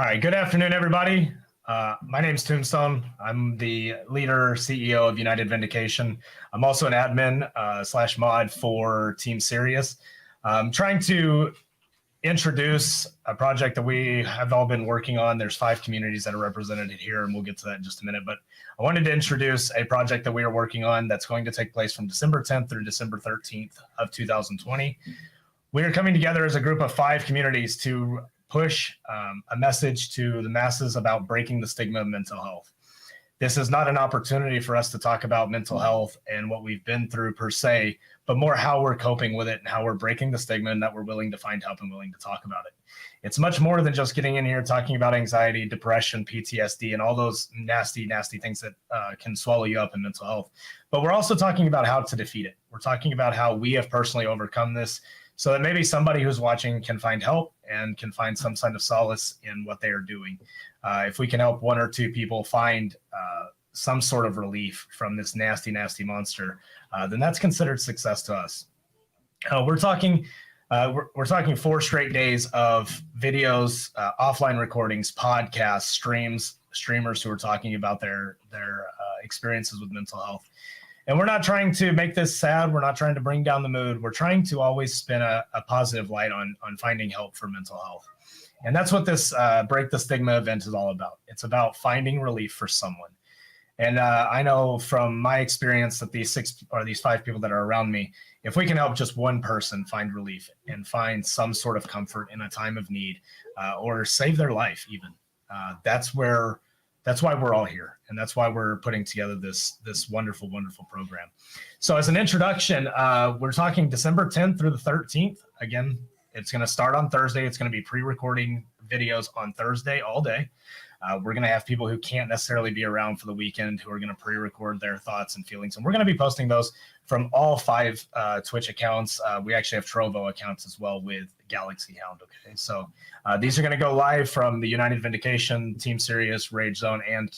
All right, good afternoon, everybody. My name's Tombstone. I'm the leader, CEO of United Vindication. I'm also an admin slash mod for Team Sirius. I'm trying to introduce a project that we have all been working on. There's 5 communities that are represented here, and we'll get to that in just a minute. But I wanted to introduce a project that we are working on that's going to take place from December 10th through December 13th of 2020. We are coming together as a group of 5 communities to push a message to the masses about breaking the stigma of mental health. This is not an opportunity for us to talk about mental health and what we've been through per se, but more how we're coping with it and how we're breaking the stigma and that we're willing to find help and willing to talk about it. It's much more than just getting in here talking about anxiety, depression, PTSD, and all those nasty, nasty things that can swallow you up in mental health. But we're also talking about how to defeat it. We're talking about how we have personally overcome this so that maybe somebody who's watching can find help and can find some kind of solace in what they are doing. If we can help one or two people find some sort of relief from this nasty, nasty monster, then that's considered success to us. We're talking 4 straight days of videos, offline recordings, podcasts, streamers who are talking about their experiences with mental health. And we're not trying to make this sad. We're not trying to bring down the mood. We're trying to always spin a positive light on finding help for mental health. And that's what this Break the Stigma event is all about. It's about finding relief for someone. And I know from my experience that these 5 people that are around me, if we can help just one person find relief and find some sort of comfort in a time of need, or save their life even, that's why we're all here. And that's why we're putting together this wonderful, wonderful program. So as an introduction, we're talking December 10th through the 13th. Again, it's going to start on Thursday. It's going to be pre-recording videos on Thursday all day. We're going to have people who can't necessarily be around for the weekend who are going to pre-record their thoughts and feelings. And we're going to be posting those from all 5 Twitch accounts. We actually have Trovo accounts as well with Galaxy Hound. Okay, so these are going to go live from the United Vindication, Team Serious, Rage Zone, and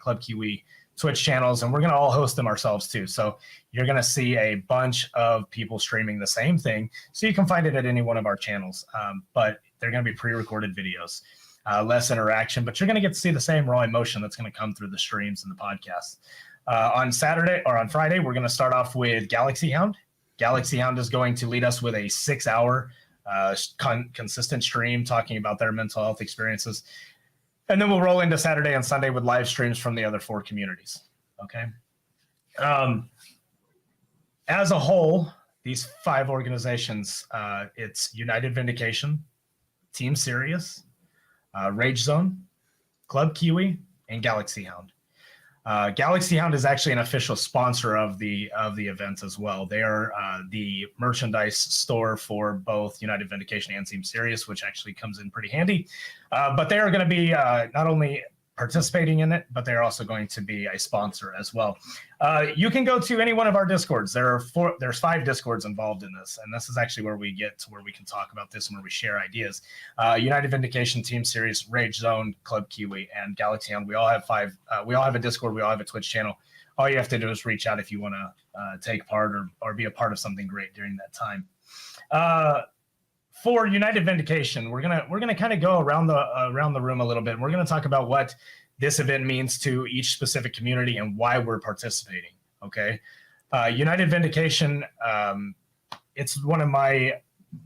Club Kiwi Twitch channels. And we're going to all host them ourselves too. So you're going to see a bunch of people streaming the same thing. So you can find it at any one of our channels. But they're going to be pre-recorded videos. Less interaction, but you're going to get to see the same raw emotion that's going to come through the streams and the podcasts. On Saturday or on Friday, we're going to start off with Galaxy Hound. Galaxy Hound is going to lead us with a 6-hour consistent stream talking about their mental health experiences. And then we'll roll into Saturday and Sunday with live streams from the other 4 communities. Okay. As a whole, these 5 organizations, it's United Vindication, Team Serious, Rage Zone, Club Kiwi, and Galaxy Hound. Galaxy Hound is actually an official sponsor of the event as well. They are the merchandise store for both United Vindication and Team Serious, which actually comes in pretty handy. But they are going to be not only participating in it, but they're also going to be a sponsor as well. You can go to any one of our Discords. There's 5 Discords involved in this, and this is actually where we get to where we can talk about this and where we share ideas. United Vindication, Team Series, Rage Zone, Club Kiwi, and Galaxy Hound. We all have 5. We all have a Discord. We all have a Twitch channel. All you have to do is reach out if you want to take part or be a part of something great during that time. For United Vindication, we're gonna kind of go around the room a little bit. We're gonna talk about what this event means to each specific community and why we're participating. Okay, United Vindication, it's one of my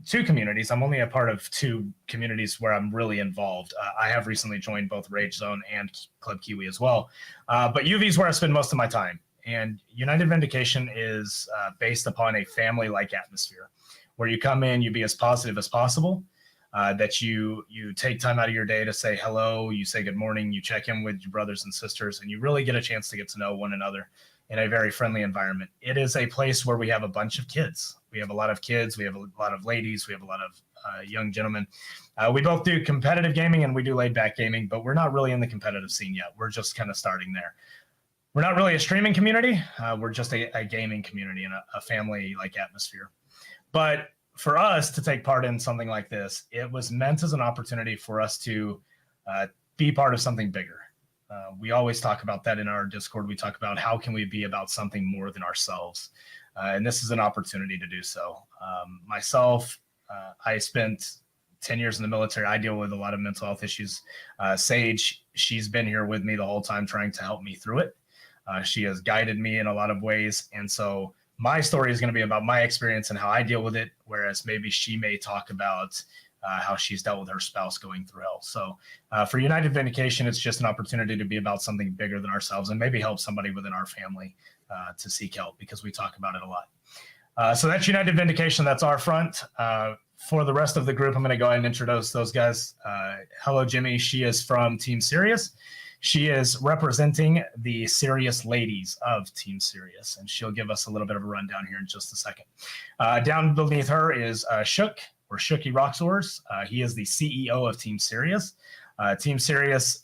2 communities. I'm only a part of 2 communities where I'm really involved. I have recently joined both Rage Zone and Club Kiwi as well, but UV is where I spend most of my time. And United Vindication is based upon a family-like atmosphere, where you come in, you be as positive as possible, that you take time out of your day to say hello, you say good morning, you check in with your brothers and sisters, and you really get a chance to get to know one another in a very friendly environment. It is a place where we have a bunch of kids. We have a lot of kids, we have a lot of ladies, we have a lot of young gentlemen. We both do competitive gaming and we do laid back gaming, but we're not really in the competitive scene yet. We're just kind of starting there. We're not really a streaming community. We're just a gaming community and a family-like atmosphere. But for us to take part in something like this, it was meant as an opportunity for us to be part of something bigger. We always talk about that in our Discord. We talk about how can we be about something more than ourselves. And this is an opportunity to do so. Myself, I spent 10 years in the military. I deal with a lot of mental health issues. Sage, she's been here with me the whole time trying to help me through it. She has guided me in a lot of ways. And so my story is going to be about my experience and how I deal with it, whereas maybe she may talk about how she's dealt with her spouse going through hell. So for United Vindication, it's just an opportunity to be about something bigger than ourselves and maybe help somebody within our family to seek help, because we talk about it a lot. So that's United Vindication. That's our front. for the rest of the group, I'm going to go ahead and introduce those guys. Hello, Jimmy. She is from Team Sirius. She is representing the Serious ladies of Team Sirius, and she'll give us a little bit of a rundown here in just a second. Down beneath her is Shook, or Shooky Roxors. He is the CEO of Team Sirius. Team Sirius,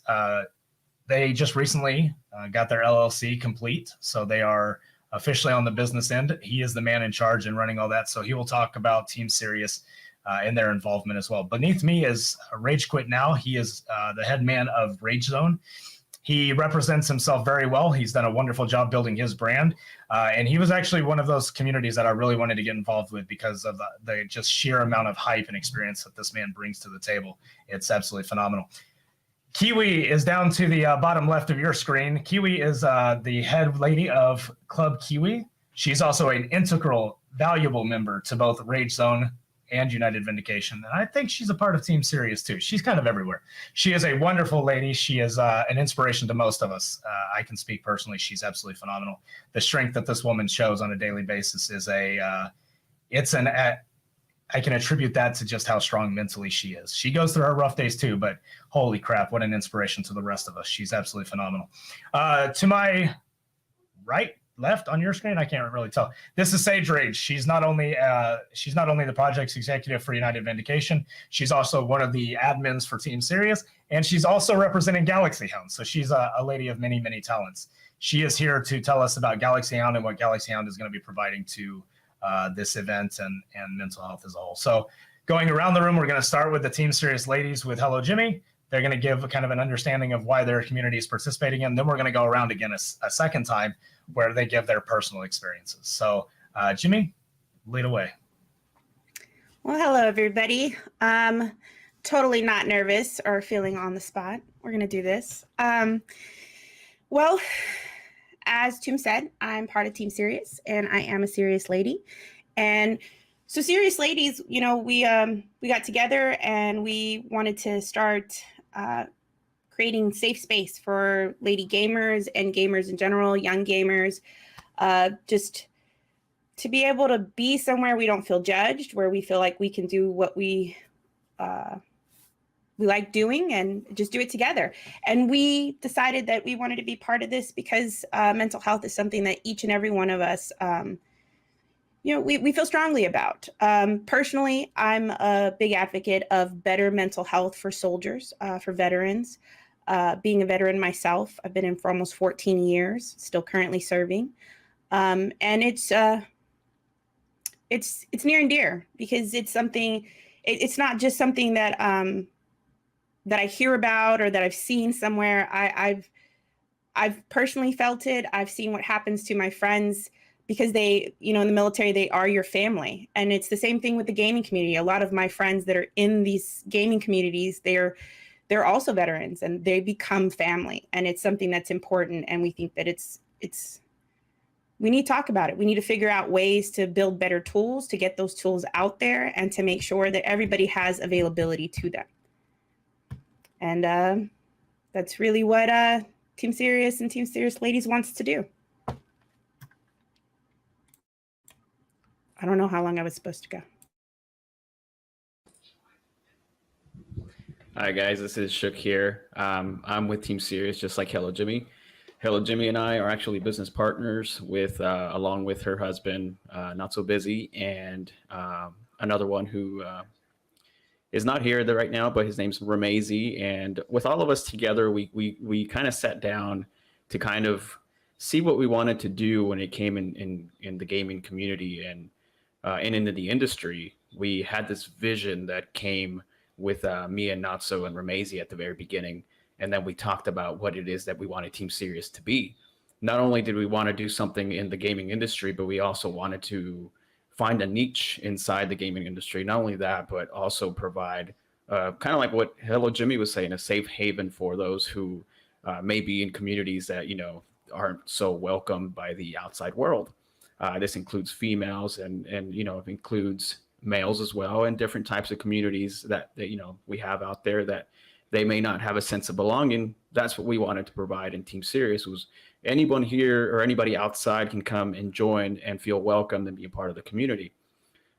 they just recently got their LLC complete, so they are officially on the business end. He is the man in charge and running all that, so he will talk about Team Sirius and their involvement as well. Beneath me is Rage Quit Now. He is the head man of Rage Zone. He represents himself very well. He's done a wonderful job building his brand. And he was actually one of those communities that I really wanted to get involved with because of the just sheer amount of hype and experience that this man brings to the table. It's absolutely phenomenal. Kiwi is down to the bottom left of your screen. Kiwi is the head lady of Club Kiwi. She's also an integral, valuable member to both Rage Zone and United Vindication. And I think she's a part of Team Sirius too. She's kind of everywhere. She is a wonderful lady. She is an inspiration to most of us. I can speak personally. She's absolutely phenomenal. The strength that this woman shows on a daily basis is I can attribute that to just how strong mentally she is. She goes through her rough days too, but holy crap, what an inspiration to the rest of us. She's absolutely phenomenal. To my left on your screen, I can't really tell. This is Sage Rage. She's not only the project's executive for United Vindication, she's also one of the admins for Team Sirius, and she's also representing Galaxy Hound. So she's a lady of many, many talents. She is here to tell us about Galaxy Hound and what Galaxy Hound is going to be providing to this event and mental health as a whole. So going around the room, we're going to start with the Team Sirius ladies with Hello Jimmy. They're going to give kind of an understanding of why their community is participating in. Then we're going to go around again a second time where they give their personal experiences. So Jimmy, lead away. Well, hello, everybody. Totally not nervous or feeling on the spot. We're going to do this. Well, as Tim said, I'm part of Team Sirius, and I am a Sirius lady. And so Sirius ladies, you know, we got together and we wanted to start creating safe space for lady gamers and gamers in general, young gamers, just to be able to be somewhere we don't feel judged, where we feel like we can do what we like doing and just do it together. And we decided that we wanted to be part of this because mental health is something that each and every one of us, we feel strongly about. Personally, I'm a big advocate of better mental health for soldiers, for veterans. Being a veteran myself, I've been in for almost 14 years, still currently serving. And it's near and dear because it's something, it's not just something that I hear about or that I've seen somewhere. I've personally felt it. I've seen what happens to my friends because they, in the military, they are your family. And it's the same thing with the gaming community. A lot of my friends that are in these gaming communities, they're also veterans and they become family. And it's something that's important. And we think that we need to talk about it. We need to figure out ways to build better tools, to get those tools out there and to make sure that everybody has availability to them. And that's really what Team Sirius and Team Sirius Ladies wants to do. I don't know how long I was supposed to go. Hi guys, this is Shook here. I'm with Team Sirius, just like Hello Jimmy. Hello Jimmy and I are actually business partners with, along with her husband, Not So Busy, and another one who is not here right now, but his name's Ramazy. And with all of us together, we kind of sat down to kind of see what we wanted to do when it came in the gaming community and into the industry. We had this vision that came with me and Not So and Ramazy at the very beginning. And then we talked about what it is that we wanted Team Sirius to be. Not only did we want to do something in the gaming industry, but we also wanted to find a niche inside the gaming industry. Not only that, but also provide kind of like what Hello Jimmy was saying, a safe haven for those who may be in communities that, aren't so welcomed by the outside world. This includes females and it includes males as well, and different types of communities that we have out there that they may not have a sense of belonging. That's what we wanted to provide in Team Sirius. Was anyone here or anybody outside can come and join and feel welcome and be a part of the community.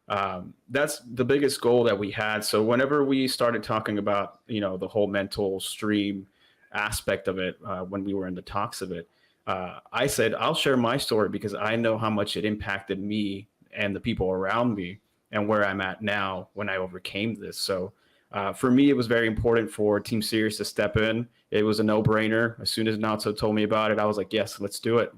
That's the biggest goal that we had. So whenever we started talking about, the whole mental stream aspect of it, when we were in the talks of it, I said, I'll share my story because I know how much it impacted me and the people around me and where I'm at now when I overcame this. So for me, it was very important for Team Sirius to step in. It was a no-brainer. As soon as Natso told me about it, I was like, yes, let's do it.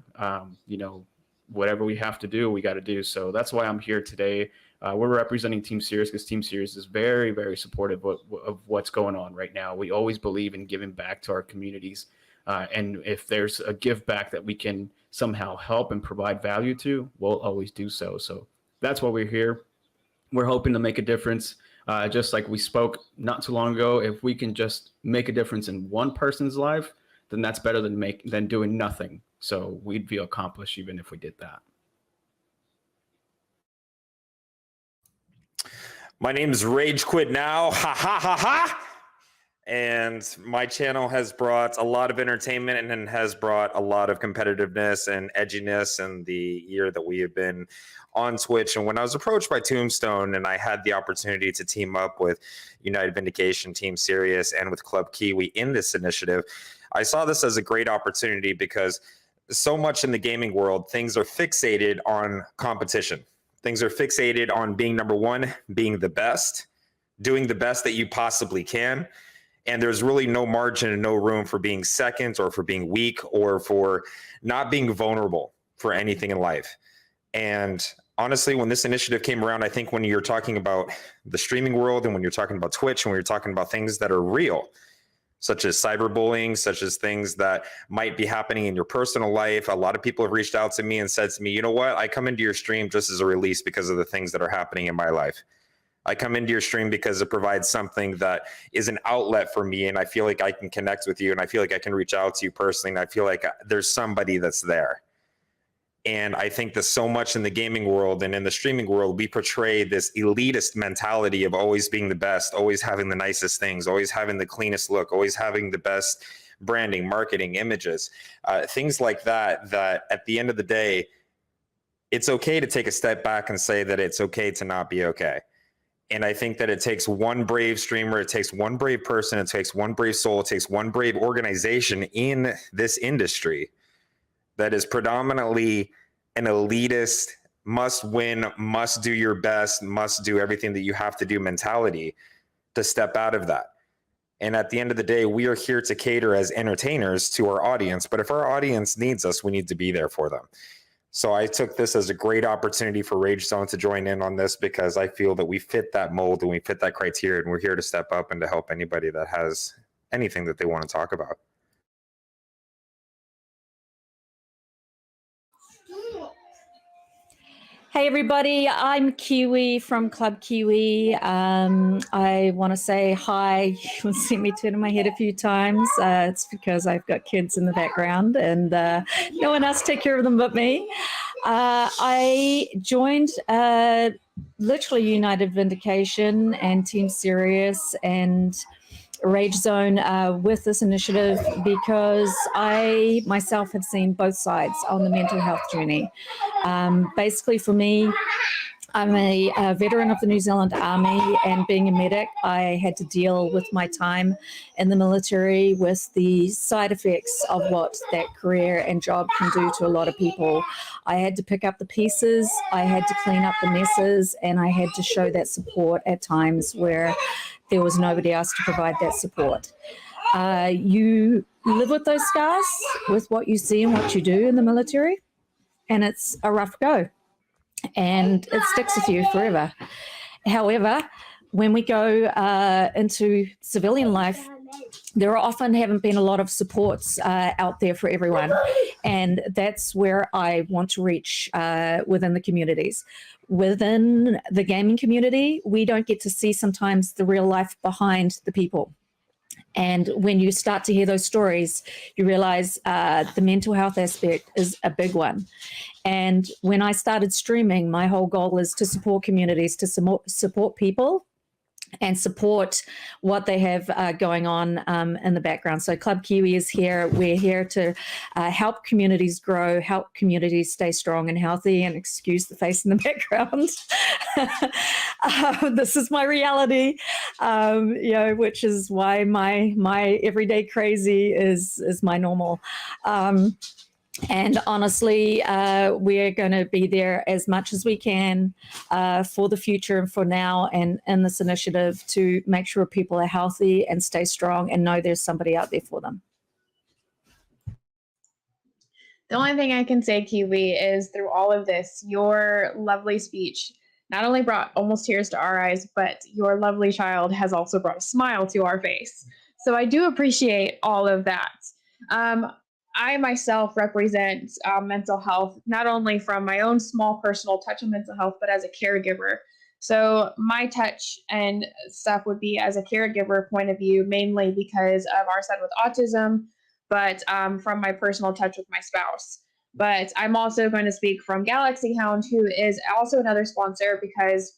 Whatever we have to do, we got to do. So that's why I'm here today. We're representing Team Sirius because Team Sirius is very, very supportive of what's going on right now. We always believe in giving back to our communities. And if there's a give back that we can somehow help and provide value to, we'll always do so. So that's why we're here. We're hoping to make a difference. Just like we spoke not too long ago, if we can just make a difference in one person's life, then that's better than doing nothing. So we'd feel accomplished even if we did that. My name is Rage Quit Now. Ha ha ha ha. And my channel has brought a lot of entertainment and has brought a lot of competitiveness and edginess in the year that we have been on Twitch. And when I was approached by Tombstone and I had the opportunity to team up with United Vindication, Team Sirius, and with Club Kiwi in this initiative, I saw this as a great opportunity because so much in the gaming world, things are fixated on competition. Things are fixated on being number one, being the best, doing the best that you possibly can. And there's really no margin and no room for being second or for being weak or for not being vulnerable for anything in life. And honestly, when this initiative came around, I think when you're talking about the streaming world and when you're talking about Twitch and when you're talking about things that are real, such as cyberbullying, such as things that might be happening in your personal life, a lot of people have reached out to me and said to me, you know what, I come into your stream just as a release because of the things that are happening in my life. I come into your stream because it provides something that is an outlet for me, and I feel like I can connect with you, and I feel like I can reach out to you personally, and I feel like there's somebody that's there. And I think that so much in the gaming world and in the streaming world, we portray this elitist mentality of always being the best, always having the nicest things, always having the cleanest look, always having the best branding, marketing, images, things like that, that at the end of the day, it's okay to take a step back and say that it's okay to not be okay. And I think that it takes one brave streamer, it takes one brave person, it takes one brave soul, it takes one brave organization in this industry that is predominantly an elitist, must win, must do your best, must do everything that you have to do mentality to step out of that. And at the end of the day, we are here to cater as entertainers to our audience. But if our audience needs us, we need to be there for them. So I took this as a great opportunity for Rage Zone to join in on this because I feel that we fit that mold and we fit that criteria, and we're here to step up and to help anybody that has anything that they want to talk about. Hey everybody, I'm Kiwi from Club Kiwi. I want to say hi. You'll see me turning my head a few times. It's because I've got kids in the background and no one else to take care of them but me. I joined literally United Vindication and Team Sirius and Rage Zone with this initiative because I myself have seen both sides on the mental health journey. Basically for me, I'm a veteran of the New Zealand Army, and being a medic, I had to deal with my time in the military with the side effects of what that career and job can do to a lot of people. I had to pick up the pieces, I had to clean up the messes, and I had to show that support at times where there was nobody else to provide that support. You live with those scars, with what you see and what you do in the military, and it's a rough go, and it sticks with you forever. However, when we go into civilian life, there often haven't been a lot of supports out there for everyone, and that's where I want to reach within the communities. Within the gaming community, we don't get to see sometimes the real life behind the people. And when you start to hear those stories, you realize the mental health aspect is a big one. And when I started streaming, my whole goal is to support communities, to support people and support what they have going on in the background. So Club Kiwi is here. We're here to help communities grow, help communities stay strong and healthy, and excuse the face in the background. This is my reality, which is why my everyday crazy is my normal. And honestly, we're going to be there as much as we can for the future and for now, and in this initiative to make sure people are healthy and stay strong and know there's somebody out there for them. The only thing I can say, Kiwi, is through all of this, your lovely speech not only brought almost tears to our eyes, but your lovely child has also brought a smile to our face. So I do appreciate all of that. I myself represent mental health, not only from my own small personal touch on mental health, but as a caregiver. So my touch and stuff would be as a caregiver point of view, mainly because of our son with autism, but from my personal touch with my spouse. But I'm also going to speak from Galaxy Hound, who is also another sponsor, because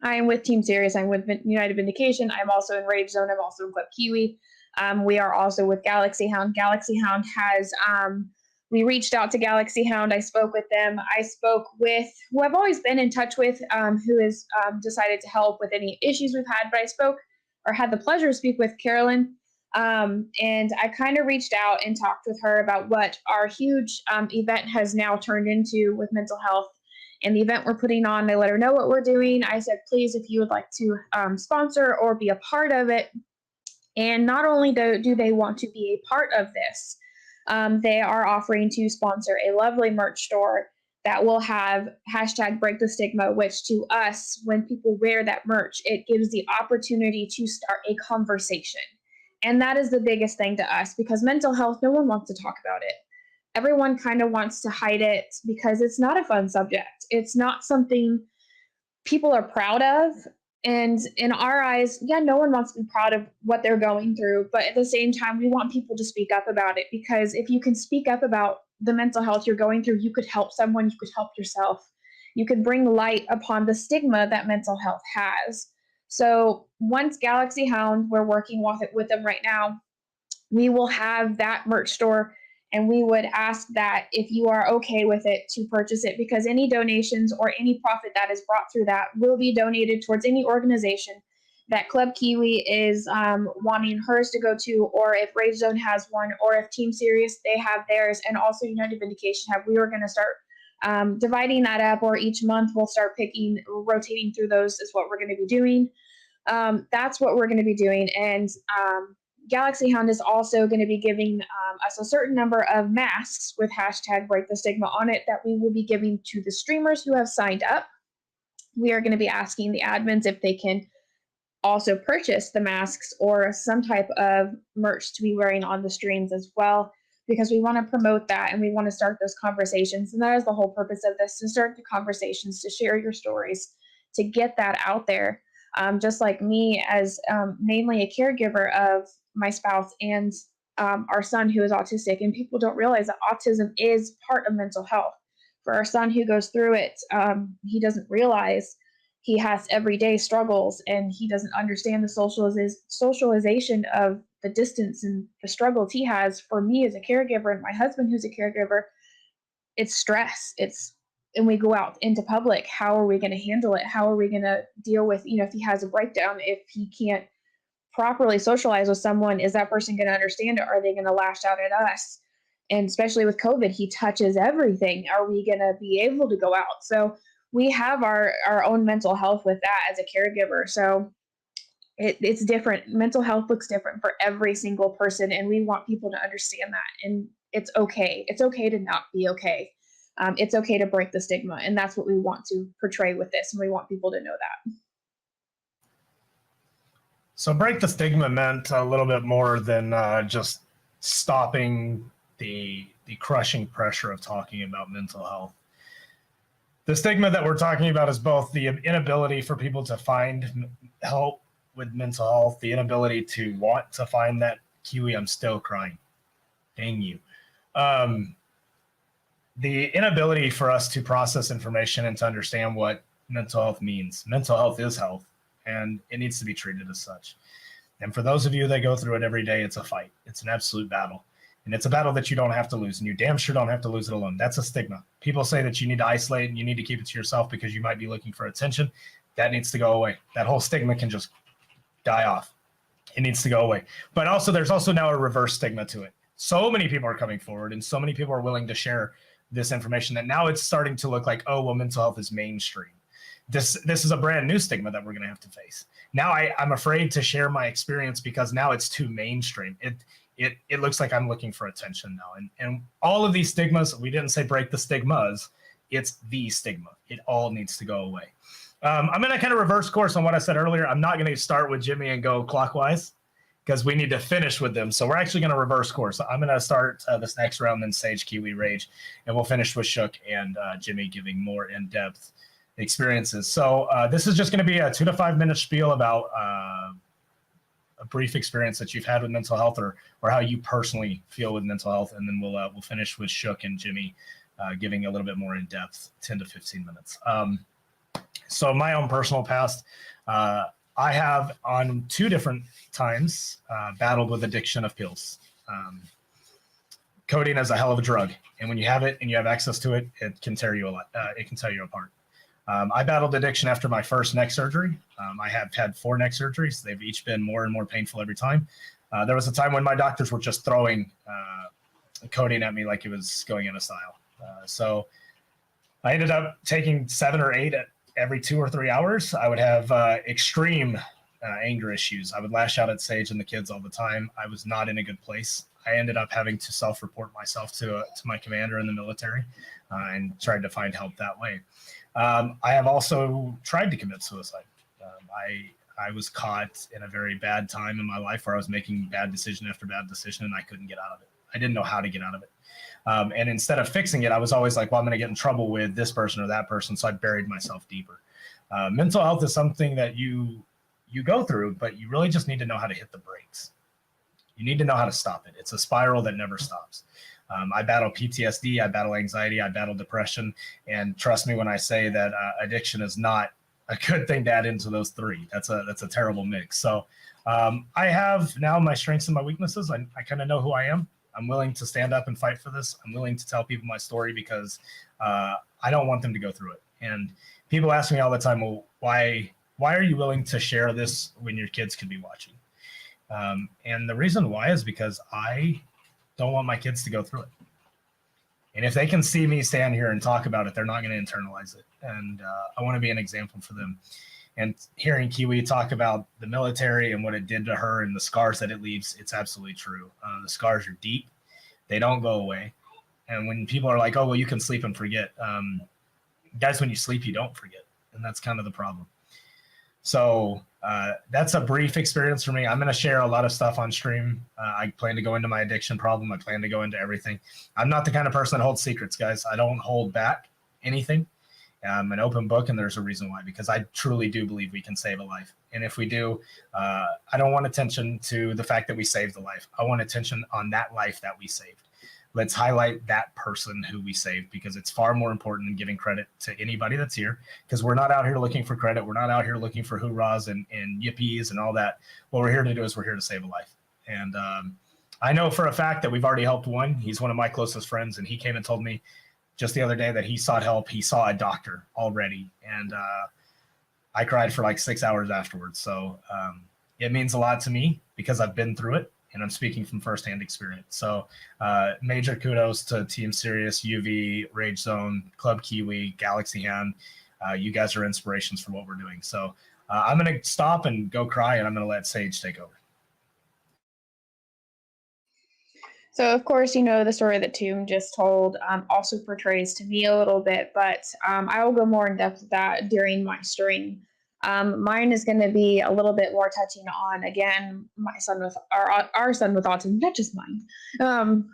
I am with Team Serious, I'm with United Vindication, I'm also in Rage Zone, I'm also in Club Kiwi. We are also with Galaxy Hound. Galaxy Hound has, we reached out to Galaxy Hound. I spoke with them. I spoke with who I've always been in touch with, who has decided to help with any issues we've had. But I spoke, or had the pleasure to speak with Carolyn. And I kind of reached out and talked with her about what our huge event has now turned into with mental health. And the event we're putting on, I let her know what we're doing. I said, please, if you would like to sponsor or be a part of it. And not only do they want to be a part of this, they are offering to sponsor a lovely merch store that will have hashtag break the stigma, which to us, when people wear that merch, it gives the opportunity to start a conversation. And that is the biggest thing to us, because mental health, no one wants to talk about it. Everyone kind of wants to hide it because it's not a fun subject. It's not something people are proud of. And in our eyes, yeah, no one wants to be proud of what they're going through. But at the same time, we want people to speak up about it, because if you can speak up about the mental health you're going through, you could help someone, you could help yourself. You could bring light upon the stigma that mental health has. So once Galaxy Hound, we're working with them right now, we will have that merch store. And we would ask that if you are okay with it, to purchase it, because any donations or any profit that is brought through that will be donated towards any organization that Club Kiwi is wanting hers to go to, or if Rage Zone has one, or if Team Serious, they have theirs, and also United Vindication have. We are going to start dividing that up, or each month we'll start rotating through those is what we're going to be doing. That's what we're going to be doing. And Galaxy Hound is also going to be giving us a certain number of masks with hashtag break the stigma on it that we will be giving to the streamers who have signed up. We are going to be asking the admins if they can also purchase the masks or some type of merch to be wearing on the streams as well, because we want to promote that and we want to start those conversations. And that is the whole purpose of this, to start the conversations, to share your stories, to get that out there. Just like me, as mainly a caregiver of my spouse and our son who is autistic, and people don't realize that autism is part of mental health. For our son who goes through it, he doesn't realize he has everyday struggles, and he doesn't understand the socialization of the distance and the struggles he has. For me as a caregiver, and my husband who's a caregiver, it's stress. And we go out into public, how are we going to handle it? How are we going to deal with, if he has a breakdown, if he can't properly socialize with someone, is that person going to understand it? Are they going to lash out at us? And especially with COVID, he touches everything. Are we going to be able to go out? So we have our own mental health with that as a caregiver. So it's different. Mental health looks different for every single person. And we want people to understand that. And it's okay. It's okay to not be okay. It's okay to break the stigma. And that's what we want to portray with this. And we want people to know that. So break the stigma meant a little bit more than just stopping the crushing pressure of talking about mental health. The stigma that we're talking about is both the inability for people to find help with mental health, the inability to want to find that Kiwi, I'm still crying. Dang you. The inability for us to process information and to understand what mental health means. Mental health is health. and it needs to be treated as such. And for those of you that go through it every day, it's a fight. It's an absolute battle. And it's a battle that you don't have to lose, and you damn sure don't have to lose it alone. That's a stigma. People say that you need to isolate and you need to keep it to yourself because you might be looking for attention. That needs to go away. That whole stigma can just die off. It needs to go away. But also, there's also now a reverse stigma to it. So many people are coming forward and so many people are willing to share this information that now it's starting to look like, oh, well, mental health is mainstream. This is a brand new stigma that we're going to have to face. Now I'm afraid to share my experience because now it's too mainstream. It looks like I'm looking for attention now. And all of these stigmas, we didn't say break the stigmas. It's the stigma. It all needs to go away. I'm going to kind of reverse course on what I said earlier. I'm not going to start with Jimmy and go clockwise because we need to finish with them. So we're actually going to reverse course. I'm going to start this next round, then Sage, Kiwi, Rage, and we'll finish with Shook and Jimmy giving more in-depth experiences. So this is just going to be a 2 to 5 minute spiel about a brief experience that you've had with mental health or how you personally feel with mental health. And then we'll finish with Shook and Jimmy giving a little bit more in-depth, 10 to 15 minutes. So my own personal past, I have on 2 different times battled with addiction of pills. Codeine is a hell of a drug. And when you have it and you have access to it, it can tear you it can tear you apart. I battled addiction after my first neck surgery. I have had 4 neck surgeries. They've each been more and more painful every time. There was a time when my doctors were just throwing codeine at me like it was going out of style. So I ended up taking 7 or 8 every 2 or 3 hours. I would have extreme anger issues. I would lash out at Sage and the kids all the time. I was not in a good place. I ended up having to self-report myself to my commander in the military and tried to find help that way. I have also tried to commit suicide. I was caught in a very bad time in my life where I was making bad decision after bad decision and I couldn't get out of it. I didn't know how to get out of it. And instead of fixing it, I was always like, well, I'm going to get in trouble with this person or that person. So I buried myself deeper. Mental health is something that you go through, but you really just need to know how to hit the brakes. You need to know how to stop it. It's a spiral that never stops. I battle PTSD, I battle anxiety, I battle depression. And trust me when I say that addiction is not a good thing to add into those 3. That's a terrible mix. So I have now my strengths and my weaknesses. I kind of know who I am. I'm willing to stand up and fight for this. I'm willing to tell people my story because I don't want them to go through it. And people ask me all the time, well, why are you willing to share this when your kids could be watching? And the reason why is because I don't want my kids to go through it. And if they can see me stand here and talk about it, they're not going to internalize it. And I want to be an example for them. And hearing Kiwi talk about the military and what it did to her and the scars that it leaves, it's absolutely true. The scars are deep. They don't go away. And when people are like, oh, well, you can sleep and forget. Guys, when you sleep, you don't forget. And that's kind of the problem. So that's a brief experience for me. I'm going to share a lot of stuff on stream. I plan to go into my addiction problem. I plan to go into everything. I'm not the kind of person that holds secrets, guys. I don't hold back anything. I'm an open book, and there's a reason why, because I truly do believe we can save a life. And if we do, I don't want attention to the fact that we saved the life. I want attention on that life that we saved. Let's highlight that person who we saved, because it's far more important than giving credit to anybody that's here, because we're not out here looking for credit. We're not out here looking for hoorahs and yippies and all that. What we're here to do is we're here to save a life. And I know for a fact that we've already helped one. He's one of my closest friends, and he came and told me just the other day that he sought help. He saw a doctor already, and I cried for like 6 hours afterwards. So it means a lot to me because I've been through it, and I'm speaking from firsthand experience. So major kudos to Team Sirius, UV, Rage Zone, Club Kiwi, Galaxy Hand. You guys are inspirations for what we're doing. So I'm going to stop and go cry, and I'm going to let Sage take over. So, of course, you know, the story that Tomb just told also portrays to me a little bit, but I will go more in depth with that during my stream. Mine is going to be a little bit more touching on, again, my son with our son with autism, not just mine.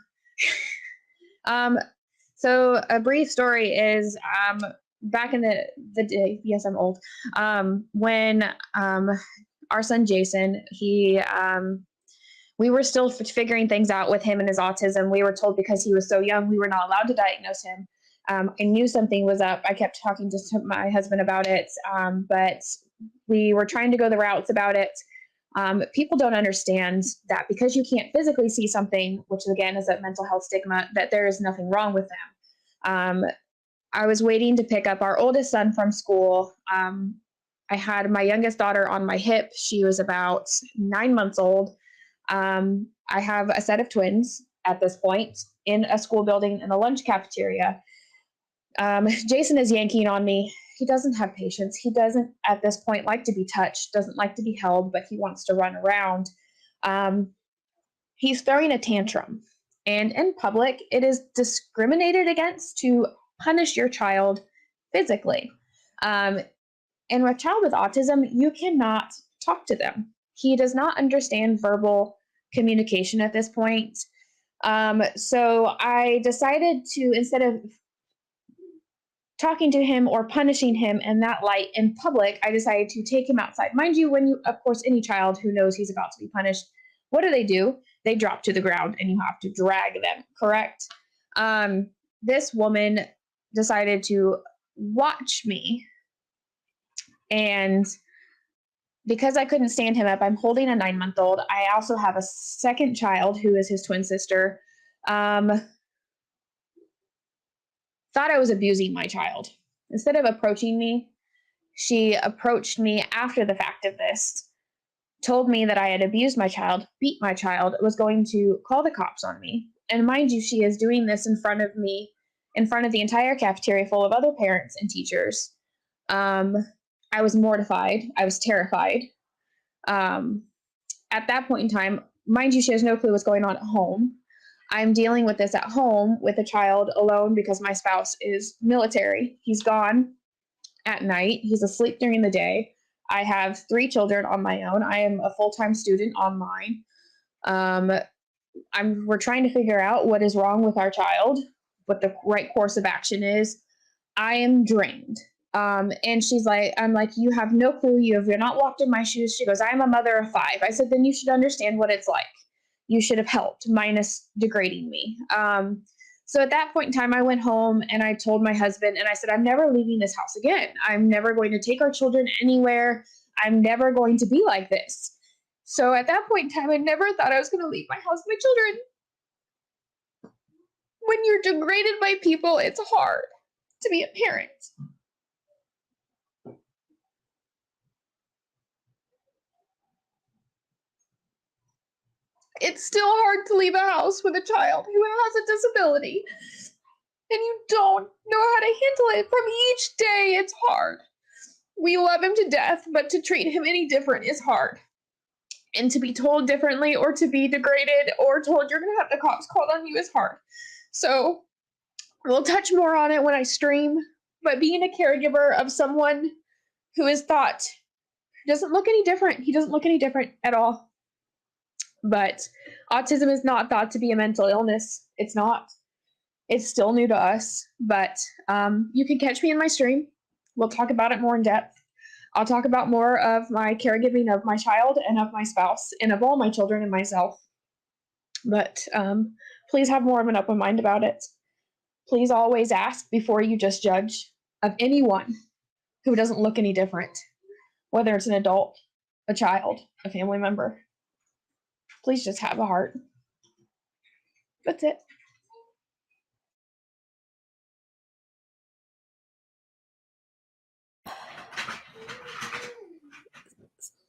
So a brief story is back in the day, yes, I'm old, when our son Jason, we were still figuring things out with him and his autism. We were told because he was so young, we were not allowed to diagnose him. I knew something was up. I kept talking to my husband about it, but We were trying to go the routes about it. People don't understand that because you can't physically see something, which again is a mental health stigma, that there is nothing wrong with them. I was waiting to pick up our oldest son from school. I had my youngest daughter on my hip. She was about 9 months old. I have a set of twins at this point in a school building in the lunch cafeteria. Jason is yanking on me. He doesn't have patience. He doesn't at this point like to be touched, doesn't like to be held, but he wants to run around. He's throwing a tantrum. And in public, it is discriminated against to punish your child physically. And with a child with autism, you cannot talk to them. He does not understand verbal communication at this point. So I decided to, instead of talking to him or punishing him in that light in public, I decided to take him outside. Mind you, when you, of course, any child who knows he's about to be punished, what do? They drop to the ground and you have to drag them, correct? This woman decided to watch me. And because I couldn't stand him up, I'm holding a 9-month-old. I also have a second child who is his twin sister. Thought I was abusing my child. Instead of approaching me, she approached me after the fact of this, told me that I had abused my child, beat my child, was going to call the cops on me. And mind you, she is doing this in front of me, in front of the entire cafeteria full of other parents and teachers. I was mortified. I was terrified. At that point in time, mind you, she has no clue what's going on at home. I'm dealing with this at home with a child alone because my spouse is military. He's gone at night. He's asleep during the day. I have 3 children on my own. I am a full-time student online. We're trying to figure out what is wrong with our child, what the right course of action is. I am drained. And she's like, I'm like, you have no clue. You're not walked in my shoes. She goes, I'm a mother of 5. I said, then you should understand what it's like. You should have helped, minus degrading me. So at that point in time, I went home and I told my husband, and I said, I'm never leaving this house again. I'm never going to take our children anywhere. I'm never going to be like this. So at that point in time, I never thought I was going to leave my house, my children. When you're degraded by people, it's hard to be a parent. It's still hard to leave a house with a child who has a disability and you don't know how to handle it. From each day, it's hard. We love him to death, but to treat him any different is hard. And to be told differently or to be degraded or told you're going to have the cops called on you is hard. So we'll touch more on it when I stream, but being a caregiver of someone who is thought doesn't look any different. He doesn't look any different at all. But autism is not thought to be a mental illness. It's not. It's still new to us. But you can catch me in my stream. We'll talk about it more in depth. I'll talk about more of my caregiving of my child and of my spouse and of all my children and myself. But please have more of an open mind about it. Please always ask before you just judge of anyone who doesn't look any different, whether it's an adult, a child, a family member. Please just have a heart. That's it.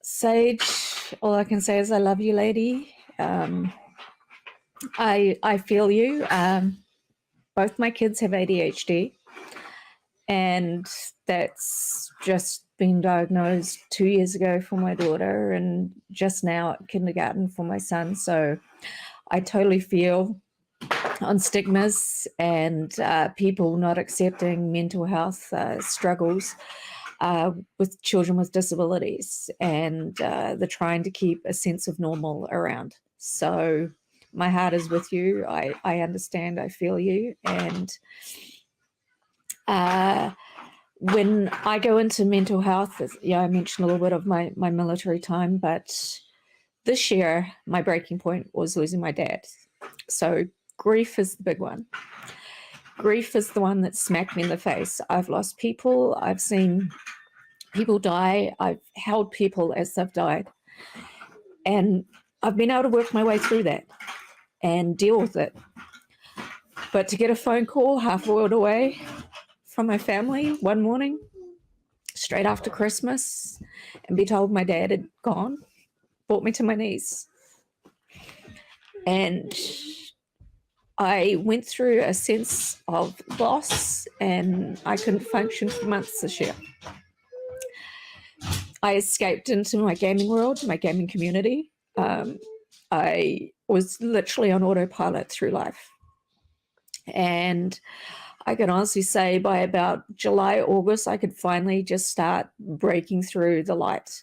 Sage, all I can say is I love you, lady. I feel you. Both my kids have ADHD, and that's just been diagnosed 2 years ago for my daughter and just now at kindergarten for my son. So I totally feel on stigmas and people not accepting mental health struggles with children with disabilities, and they're trying to keep a sense of normal around. So my heart is with you. I understand, I feel you. And when I go into mental health, I mentioned a little bit of my military time, but this year, my breaking point was losing my dad. So grief is the big one. Grief is the one that smacked me in the face. I've lost people. I've seen People die. I've held people as they've died. And I've been able to work my way through that and deal with it. But to get a phone call half a world away from my family one morning, straight after Christmas, and be told my dad had gone, brought me to my knees. And I went through a sense of loss, and I couldn't function for months this year. I escaped into my gaming world, my gaming community. I was literally on autopilot through life. And I can honestly say by about July, August, I could finally just start breaking through the light.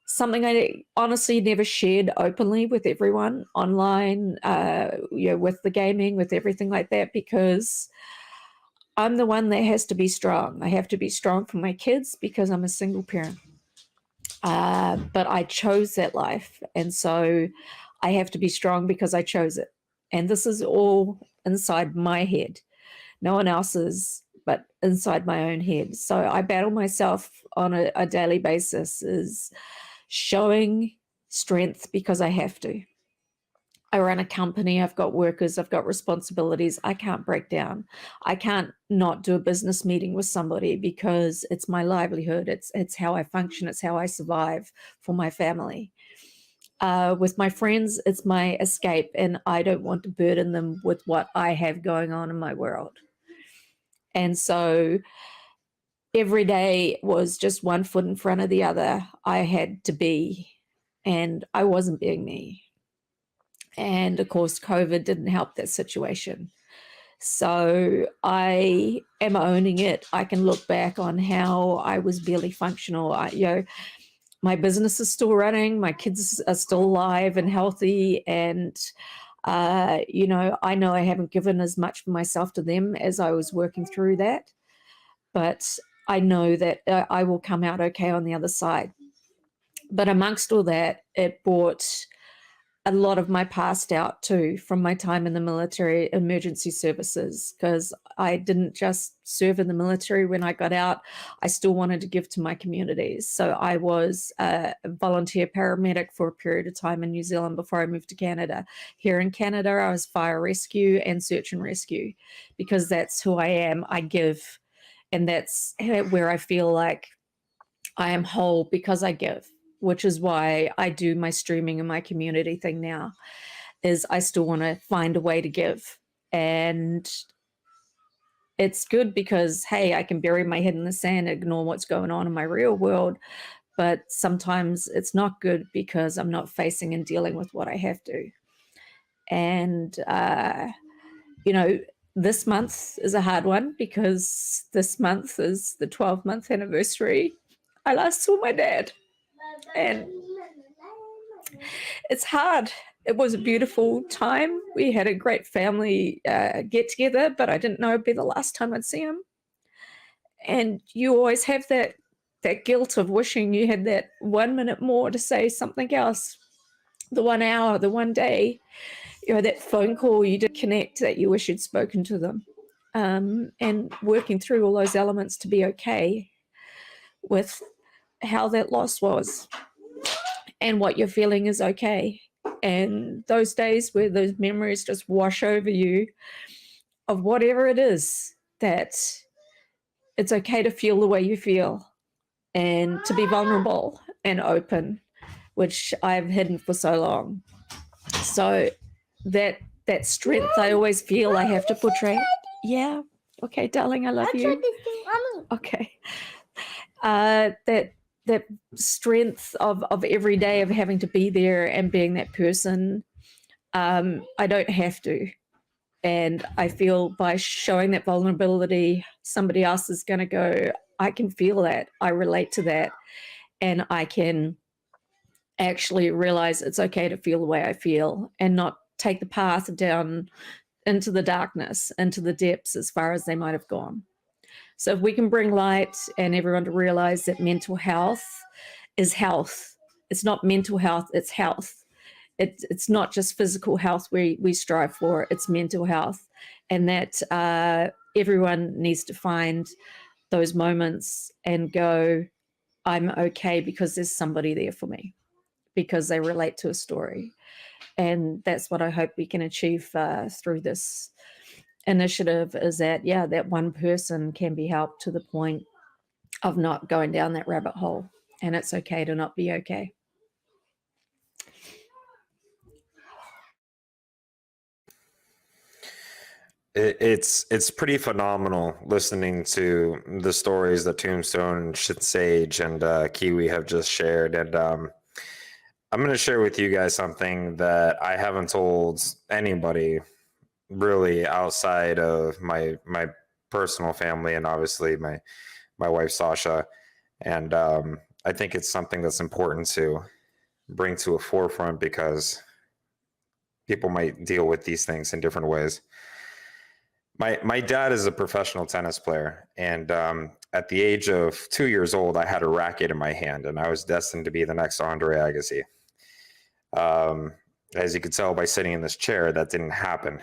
Something I honestly never shared openly with everyone online, with the gaming, with everything like that, because I'm the one that has to be strong. I have to be strong for my kids because I'm a single parent. But I chose that life. And so I have to be strong because I chose it. And this is all inside my head. No one else's, but inside my own head. So I battle myself on a daily basis, is showing strength because I have to. I run a company, I've got workers, I've got responsibilities. I can't break down. I can't not do a business meeting with somebody because it's my livelihood. It's how I function. It's how I survive for my family. With my friends, it's my escape, and I don't want to burden them with what I have going on in my world. And so every day was just one foot in front of the other. I had to be, and I wasn't being me. And of course, COVID didn't help that situation. So I am owning it. I can look back on how I was barely functional. My business is still running. My kids are still alive and healthy. And, I know I haven't given as much for myself to them as I was working through that. But I know that I will come out okay on the other side. But amongst all that, it brought a lot of my past out too, from my time in the military emergency services, because I didn't just serve in the military when I got out. I still wanted to give to my communities. So I was a volunteer paramedic for a period of time in New Zealand before I moved to Canada. Here in Canada, I was fire rescue and search and rescue, because that's who I am. I give, and that's where I feel like I am whole, because I give, which is why I do my streaming and my community thing now, is I still want to find a way to give. And it's good because, hey, I can bury my head in the sand, ignore what's going on in my real world. But sometimes it's not good because I'm not facing and dealing with what I have to. And, this month is a hard one, because this month is the 12-month anniversary. I last saw my dad. And it's hard. It was a beautiful time. We had a great family get together, but I didn't know it'd be the last time I'd see him. And you always have that guilt of wishing you had that 1 minute more to say something else, the 1 hour, the one day, that phone call you did connect that you wish you'd spoken to them, and working through all those elements to be okay with how that loss was and what you're feeling is okay. And those days where those memories just wash over you of whatever it is, that it's okay to feel the way you feel and to be vulnerable and open, which I've hidden for so long. So that strength I always feel I have to portray. Yeah. Okay, darling, I love you. Okay. That strength of every day of having to be there and being that person, I don't have to. And I feel by showing that vulnerability, somebody else is going to go, I can feel that. I relate to that. And I can actually realize it's okay to feel the way I feel and not take the path down into the darkness, into the depths as far as they might have gone. So if we can bring light and everyone to realize that mental health is health. It's not mental health, it's health. It's not just physical health we strive for, it's mental health. And that everyone needs to find those moments and go, I'm okay because there's somebody there for me, because they relate to a story. And that's what I hope we can achieve through this initiative, is that, yeah, that one person can be helped to the point of not going down that rabbit hole. And it's okay to not be okay. It's pretty phenomenal listening to the stories that Tombstone, Sage, and Kiwi have just shared. And I'm going to share with you guys something that I haven't told anybody really outside of my personal family, and obviously my wife Sasha. And I think it's something that's important to bring to a forefront, because people might deal with these things in different ways. My dad is a professional tennis player, and at the age of 2 years old, I had a racket in my hand, and I was destined to be the next Andre Agassi. As you could tell by sitting in this chair, that didn't happen.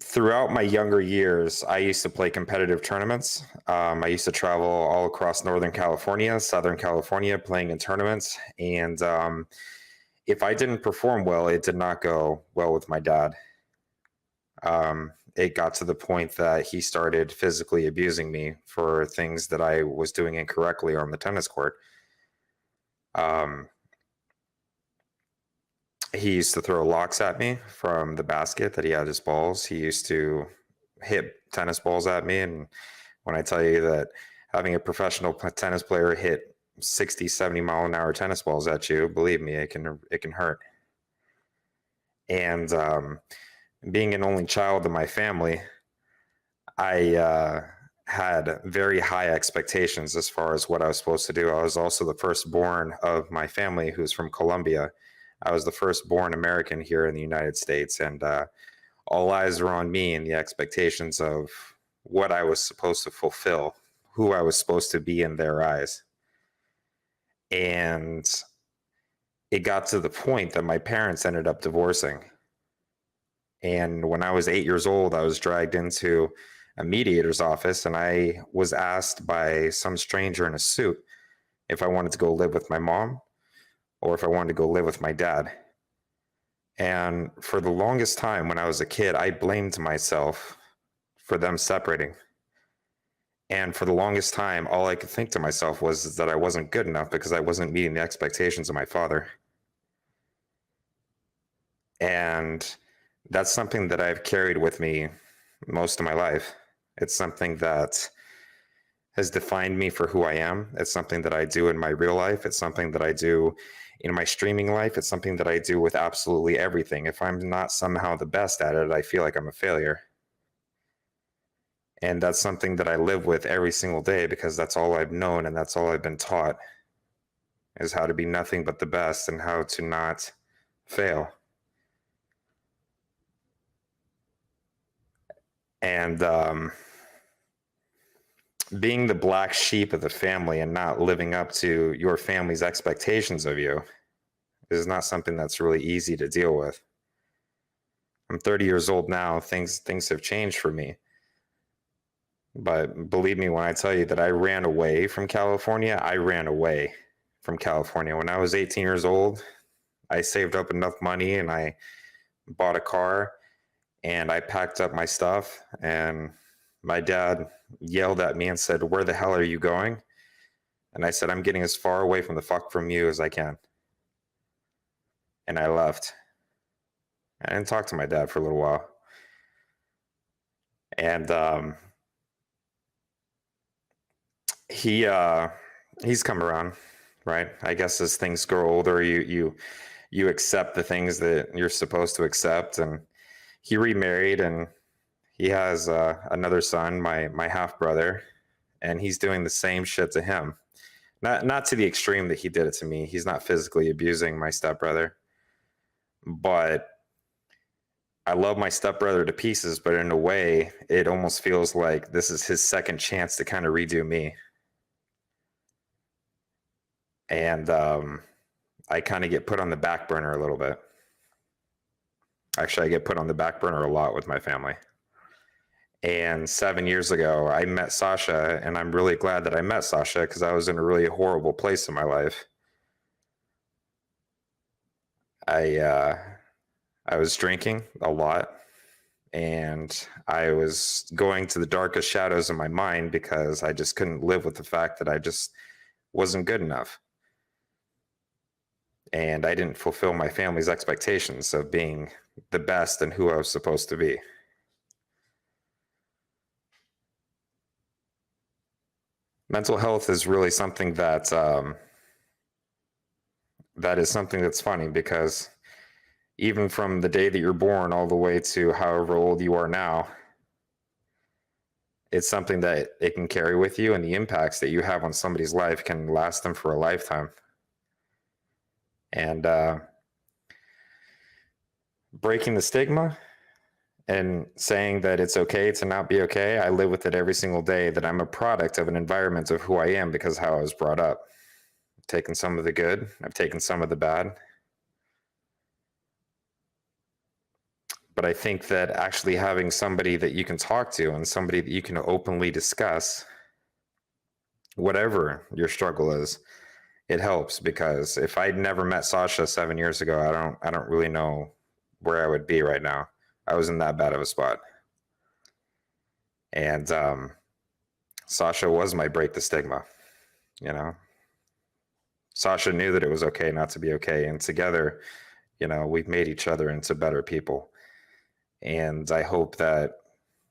Throughout my younger years, I used to play competitive tournaments. I used to travel all across Northern California, Southern California, playing in tournaments, and if I didn't perform well, it did not go well with my dad. It got to the point that he started physically abusing me for things that I was doing incorrectly on the tennis court. He used to throw locks at me from the basket that he had his balls. He used to hit tennis balls at me. And when I tell you that having a professional tennis player hit 60, 70 mile an hour tennis balls at you, believe me, it can hurt. And being an only child in my family, I had very high expectations as far as what I was supposed to do. I was also the firstborn of my family, who's from Colombia. I was the firstborn American here in the United States, and all eyes were on me and the expectations of what I was supposed to fulfill, who I was supposed to be in their eyes. And it got to the point that my parents ended up divorcing. And when I was 8 years old, I was dragged into a mediator's office, and I was asked by some stranger in a suit if I wanted to go live with my mom or if I wanted to go live with my dad. And for the longest time when I was a kid, I blamed myself for them separating. And for the longest time, all I could think to myself was that I wasn't good enough because I wasn't meeting the expectations of my father. And that's something that I've carried with me most of my life. It's something that has defined me for who I am. It's something that I do in my real life. It's something that I do in my streaming life. It's something that I do with absolutely everything. If I'm not somehow the best at it, I feel like I'm a failure. And that's something that I live with every single day, because that's all I've known and that's all I've been taught, is how to be nothing but the best and how to not fail. And being the black sheep of the family and not living up to your family's expectations of you is not something that's really easy to deal with. I'm 30 years old now. Things have changed for me. But believe me when I tell you that I ran away from California. I ran away from California. When I was 18 years old, I saved up enough money and I bought a car and I packed up my stuff, and my dad yelled at me and said, "Where the hell are you going?" And I said, "I'm getting as far away from the fuck from you as I can." And I left. I didn't talk to my dad for a little while. And he's come around, right? I guess as things grow older, you accept the things that you're supposed to accept. And he remarried, and he has another son, my half brother, and he's doing the same shit to him. Not to the extreme that he did it to me. He's not physically abusing my stepbrother, but I love my stepbrother to pieces. But in a way, it almost feels like this is his second chance to kind of redo me. And I kind of get put on the back burner a little bit. Actually, I get put on the back burner a lot with my family. And 7 years ago, I met Sasha, and I'm really glad that I met Sasha because I was in a really horrible place in my life. I was drinking a lot, and I was going to the darkest shadows of my mind because I just couldn't live with the fact that I just wasn't good enough. And I didn't fulfill my family's expectations of being the best and who I was supposed to be. Mental health is really something that that is something that's funny, because even from the day that you're born all the way to however old you are now, it's something that it can carry with you, and the impacts that you have on somebody's life can last them for a lifetime. And breaking the stigma and saying that it's okay to not be okay, I live with it every single day, that I'm a product of an environment of who I am because of how I was brought up. I've taken some of the good, I've taken some of the bad. But I think that actually having somebody that you can talk to and somebody that you can openly discuss whatever your struggle is, it helps. Because if I'd never met Sasha 7 years ago, I don't really know where I would be right now. I was in that bad of a spot. And Sasha was my break the stigma, you know. Sasha knew that it was okay not to be okay, and together, you know, we've made each other into better people. And I hope that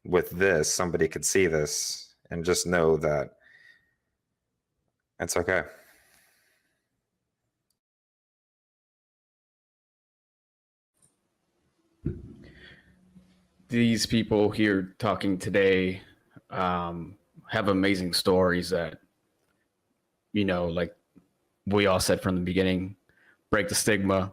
with this, somebody could see this and just know that it's okay. These people here talking today have amazing stories that, you know, like we all said from the beginning, break the stigma.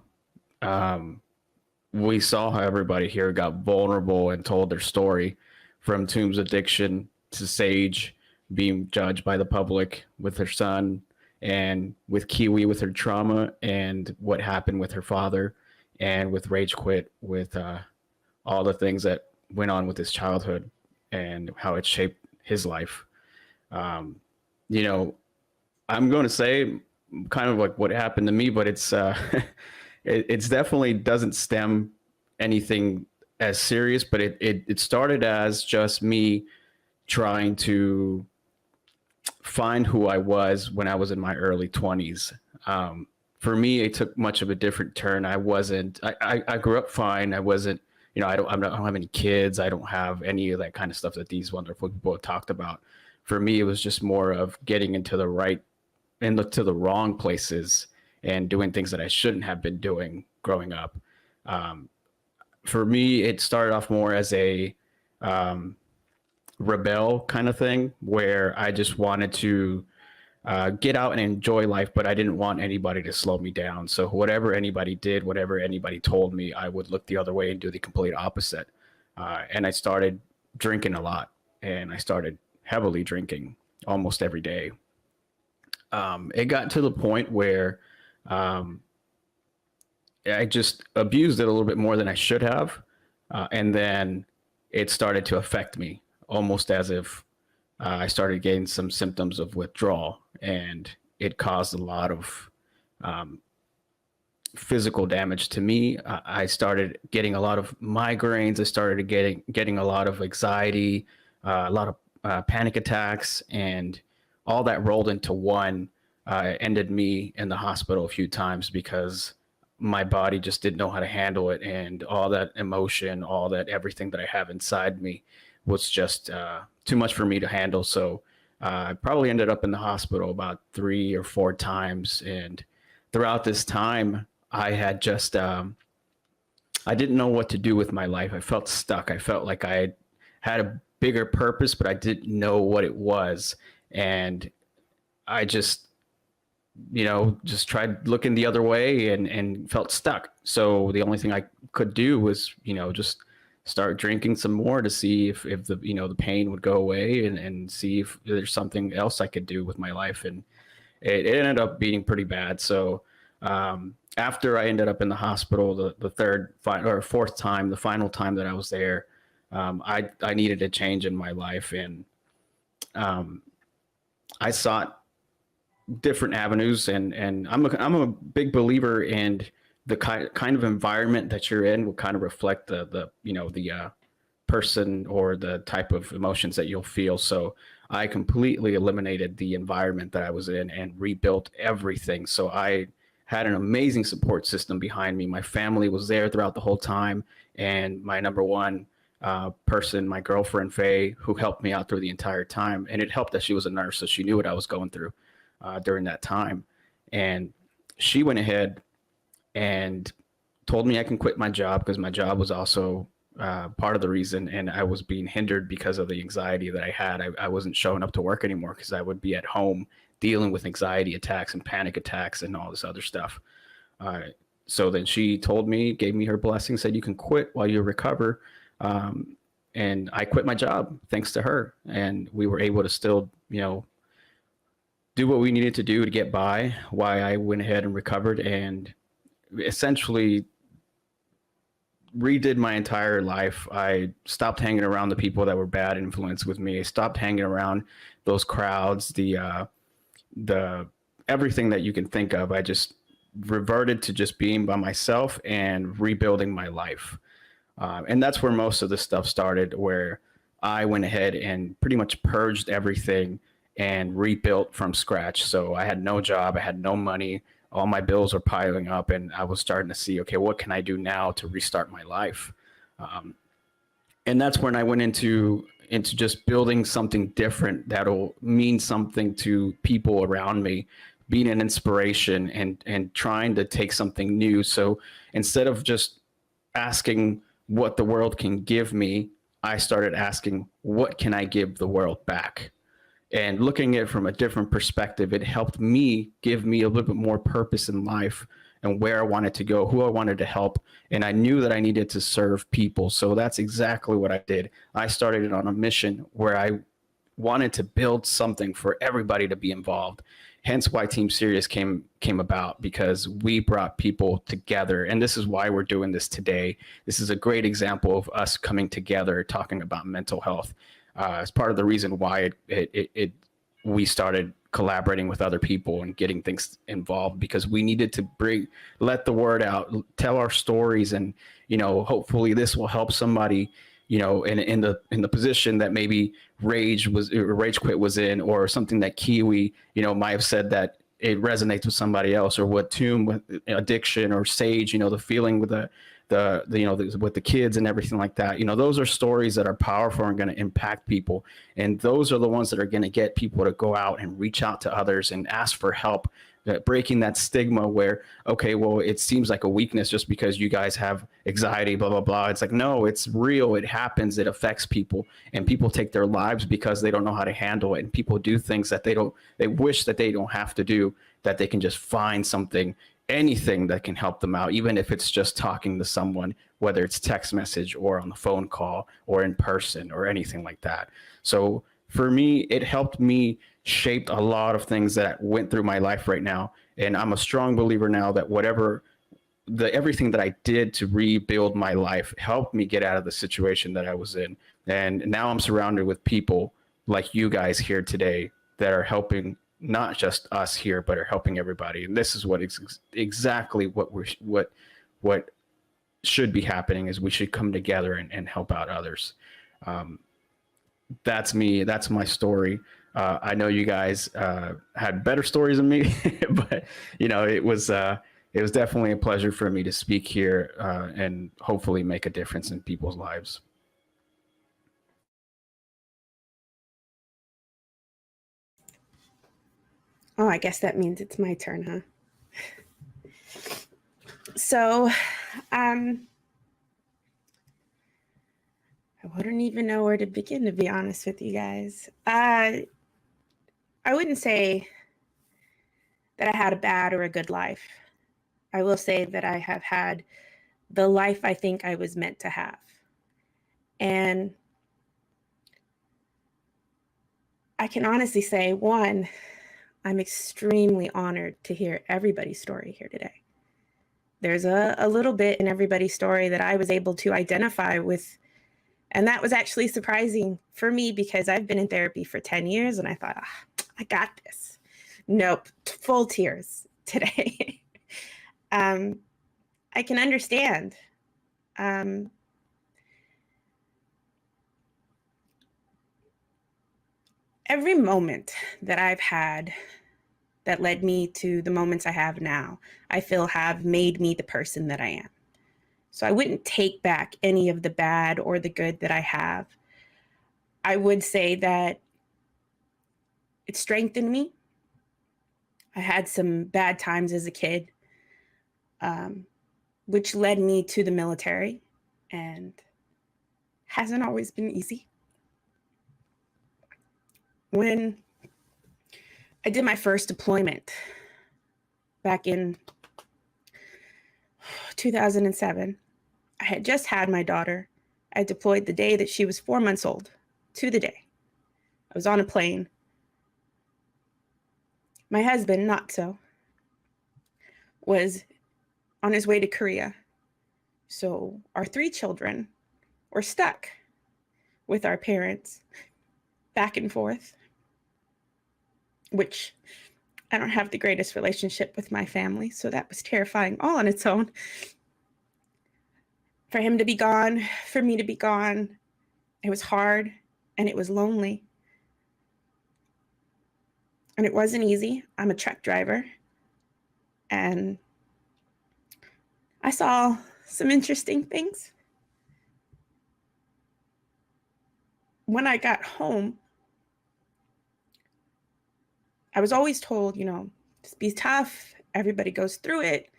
We saw how everybody here got vulnerable and told their story, from Tomb's addiction to Sage being judged by the public with her son, and with Kiwi with her trauma and what happened with her father, and with Rage Quit with all the things that went on with his childhood and how it shaped his life. You know, I'm going to say kind of like what happened to me, but it's it's definitely doesn't stem anything as serious, but it started as just me trying to find who I was when I was in my early 20s. For me, it took much of a different turn. I grew up fine. I wasn't, you know, I don't have any kids. I don't have any of that kind of stuff that these wonderful people have talked about. For me, it was just more of getting into the right and look to the wrong places and doing things that I shouldn't have been doing growing up. For me, it started off more as a rebel kind of thing, where I just wanted to get out and enjoy life, but I didn't want anybody to slow me down. So whatever anybody did, whatever anybody told me, I would look the other way and do the complete opposite. And I started drinking a lot, and I started heavily drinking almost every day. It got to the point where I just abused it a little bit more than I should have. And then it started to affect me, almost as if I started getting some symptoms of withdrawal, and it caused a lot of physical damage to me. I started getting a lot of migraines. I started getting a lot of anxiety, a lot of panic attacks, and all that rolled into one. Ended me in the hospital a few times because my body just didn't know how to handle it, and all that emotion, all that everything that I have inside me was just too much for me to handle. So I probably ended up in the hospital about 3 or 4 times, and throughout this time, I had just I didn't know what to do with my life. I felt stuck. I felt like I had a bigger purpose, but I didn't know what it was, and I just, you know, just tried looking the other way and felt stuck. So the only thing I could do was, you know, just start drinking some more to see if the, you know, the pain would go away, and see if there's something else I could do with my life. And it ended up being pretty bad. So after I ended up in the hospital, the fourth time, the final time that I was there, I needed a change in my life, and I sought different avenues, and I'm a big believer in the kind of environment that you're in will kind of reflect the person or the type of emotions that you'll feel. So I completely eliminated the environment that I was in and rebuilt everything. So I had an amazing support system behind me. My family was there throughout the whole time, and my number one person, my girlfriend Faye, who helped me out through the entire time. And it helped that she was a nurse, so she knew what I was going through during that time. And she went ahead and told me I can quit my job, because my job was also part of the reason, and I was being hindered because of the anxiety that I had. I wasn't showing up to work anymore because I would be at home dealing with anxiety attacks and panic attacks and all this other stuff. So then she told me, gave me her blessing, said you can quit while you recover. And I quit my job thanks to her, and we were able to still, do what we needed to do to get by while I went ahead and recovered, and essentially redid my entire life. I stopped hanging around the people that were bad influence with me. I stopped hanging around those crowds, the everything that you can think of. I just reverted to just being by myself and rebuilding my life. And that's where most of the stuff started, where I went ahead and pretty much purged everything and rebuilt from scratch. So I had no job, I had no money, all my bills were piling up, and I was starting to see, okay, what can I do now to restart my life? And that's when I went into just building something different that'll mean something to people around me, being an inspiration and trying to take something new. So instead of just asking what the world can give me, I started asking, what can I give the world back? And looking at it from a different perspective, it helped me give me a little bit more purpose in life and where I wanted to go, who I wanted to help. And I knew that I needed to serve people. So that's exactly what I did. I started it on a mission where I wanted to build something for everybody to be involved. Hence why Team Serious came about, because we brought people together. And this is why we're doing this today. This is a great example of us coming together, talking about mental health. It's part of the reason why we started collaborating with other people and getting things involved, because we needed to let the word out, tell our stories, and hopefully this will help somebody in the position that maybe Rage Quit was in, or something that Kiwi might have said that it resonates with somebody else, or what Tomb with addiction, or Sage, the feeling with with the kids and everything like that. Those are stories that are powerful and going to impact people. And those are the ones that are going to get people to go out and reach out to others and ask for help, breaking that stigma where, okay, well, it seems like a weakness just because you guys have anxiety, blah, blah, blah. It's like, no, it's real. It happens. It affects people, and people take their lives because they don't know how to handle it. And people do things that they wish that they don't have to do, that they can just find something, anything that can help them out, even if it's just talking to someone, whether it's text message or on the phone call or in person or anything like that. So for me, it helped me shape a lot of things that went through my life right now. And I'm a strong believer now that everything that I did to rebuild my life helped me get out of the situation that I was in. And now I'm surrounded with people like you guys here today that are helping not just us here, but are helping everybody. And this is exactly what should be happening, is we should come together and help out others. That's me. That's my story. I know you guys had better stories than me, but it was definitely a pleasure for me to speak here and hopefully make a difference in people's lives. Oh, I guess that means it's my turn, huh? So, I wouldn't even know where to begin, to be honest with you guys. I wouldn't say that I had a bad or a good life. I will say that I have had the life I think I was meant to have. And I can honestly say, one, I'm extremely honored to hear everybody's story here today. There's a little bit in everybody's story that I was able to identify with And that was actually surprising for me because I've been in therapy for 10 years and I thought, I got this. Nope, full tears today. I can understand. Every moment that I've had that led me to the moments I have now, I feel have made me the person that I am. So I wouldn't take back any of the bad or the good that I have. I would say that it strengthened me. I had some bad times as a kid, which led me to the military, and hasn't always been easy. When I did my first deployment back in 2007, I had just had my daughter. I deployed the day that she was 4 months old, to the day. I was on a plane. My husband, not so, was on his way to Korea. So our 3 children were stuck with our parents back and forth, which I don't have the greatest relationship with my family. So that was terrifying all on its own. For him to be gone, for me to be gone, it was hard and it was lonely. And it wasn't easy. I'm a truck driver. And I saw some interesting things. When I got home, I was always told, just be tough. Everybody goes through it.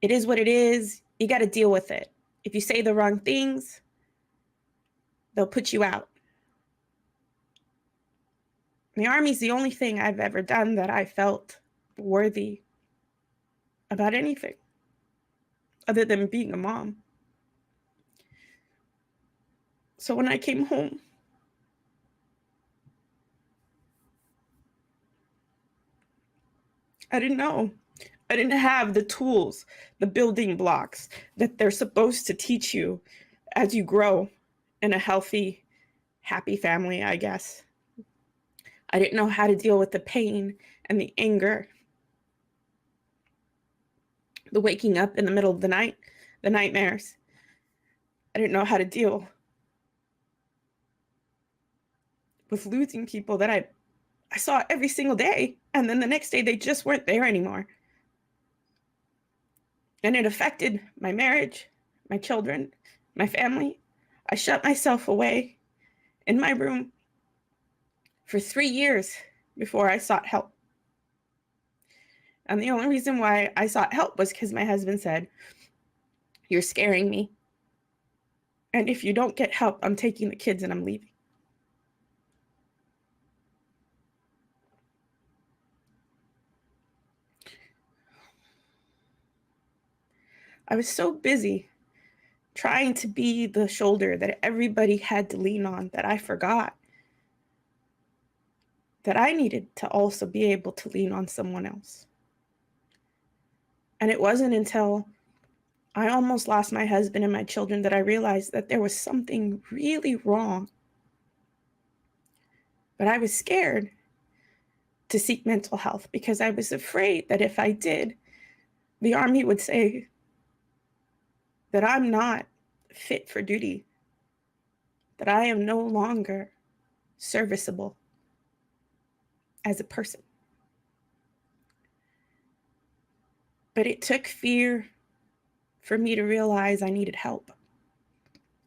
It is what it is. You got to deal with it. If you say the wrong things, they'll put you out. The Army's the only thing I've ever done that I felt worthy about anything other than being a mom. So when I came home, I didn't know. I didn't have the tools, the building blocks that they're supposed to teach you as you grow in a healthy, happy family, I guess. I didn't know how to deal with the pain and the anger, the waking up in the middle of the night, the nightmares. I didn't know how to deal with losing people that I saw every single day. And then the next day, they just weren't there anymore. And it affected my marriage, my children, my family. I shut myself away in my room for 3 years before I sought help. And the only reason why I sought help was because my husband said, "You're scaring me. And if you don't get help, I'm taking the kids and I'm leaving." I was so busy trying to be the shoulder that everybody had to lean on that I forgot that I needed to also be able to lean on someone else. And it wasn't until I almost lost my husband and my children that I realized that there was something really wrong. But I was scared to seek mental health because I was afraid that if I did, the Army would say that I'm not fit for duty, that I am no longer serviceable as a person. But it took fear for me to realize I needed help.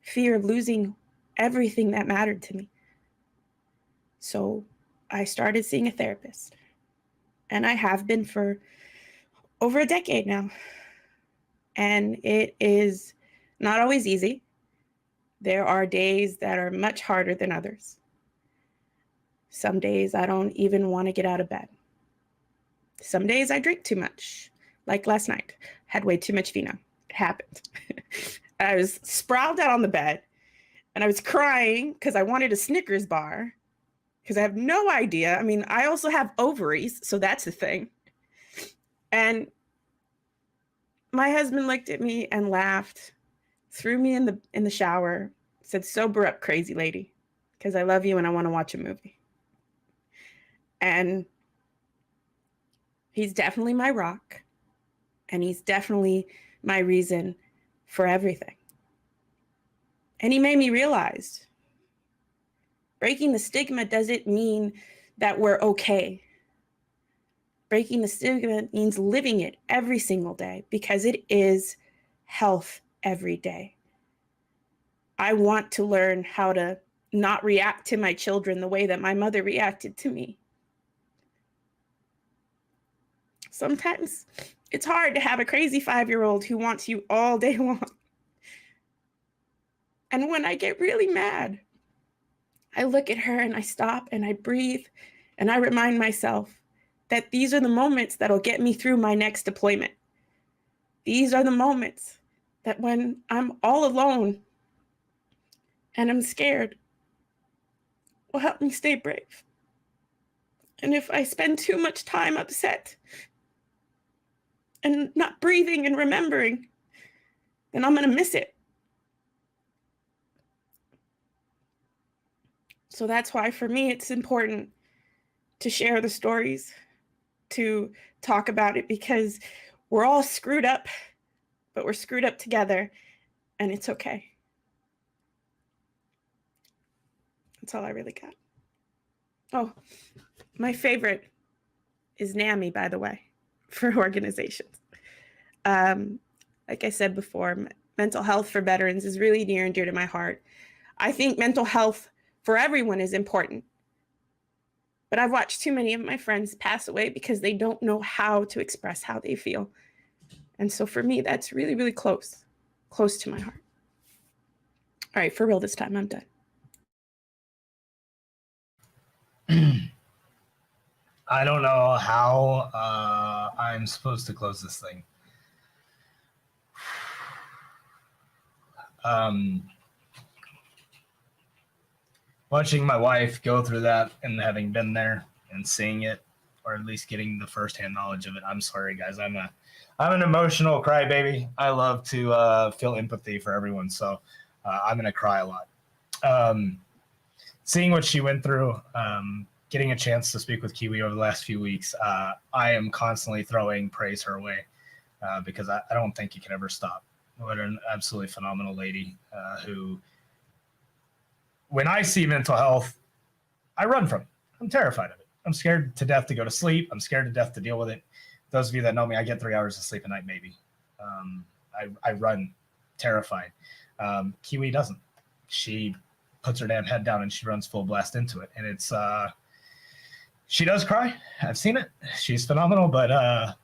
Fear of losing everything that mattered to me. So I started seeing a therapist. And I have been for over a decade now. And it is not always easy. There are days that are much harder than others. Some days I don't even want to get out of bed. Some days I drink too much. Like last night, had way too much vino. It happened. I was sprawled out on the bed and I was crying because I wanted a Snickers bar because I have no idea. I mean, I also have ovaries, so that's the thing. And my husband looked at me and laughed, threw me in the shower, said, sober up, crazy lady, because I love you and I want to watch a movie. And he's definitely my rock, and he's definitely my reason for everything. And he made me realize breaking the stigma doesn't mean that we're okay. Breaking the stigma means living it every single day, because it is health every day. I want to learn how to not react to my children the way that my mother reacted to me. Sometimes it's hard to have a crazy 5-year-old who wants you all day long. And when I get really mad, I look at her and I stop and I breathe and I remind myself that these are the moments that'll get me through my next deployment. These are the moments that when I'm all alone and I'm scared will help me stay brave. And if I spend too much time upset and not breathing and remembering, then I'm going to miss it. So that's why for me, it's important to share the stories, to talk about it, because we're all screwed up, but we're screwed up together, and it's okay. That's all I really got. Oh, my favorite is NAMI, by the way, for organizations. Like I said before, mental health for veterans is really near and dear to my heart. I think mental health for everyone is important. But I've watched too many of my friends pass away because they don't know how to express how they feel. And so for me, that's really, really close to my heart. All right, for real this time, I'm done. I don't know how I'm supposed to close this thing. Watching my wife go through that and having been there and seeing it, or at least getting the firsthand knowledge of it. I'm sorry, guys. I'm an emotional crybaby. I love to feel empathy for everyone, so I'm gonna cry a lot. Seeing what she went through, getting a chance to speak with Kiwi over the last few weeks, I am constantly throwing praise her way because I don't think you can ever stop. What an absolutely phenomenal lady who, when I see mental health, I run from it. I'm terrified of it. I'm scared to death to go to sleep. I'm scared to death to deal with it. Those of you that know me, I get 3 hours of sleep a night, maybe. I run terrified. Kiwi doesn't. She puts her damn head down and she runs full blast into it. And it's, she does cry. I've seen it. She's phenomenal, but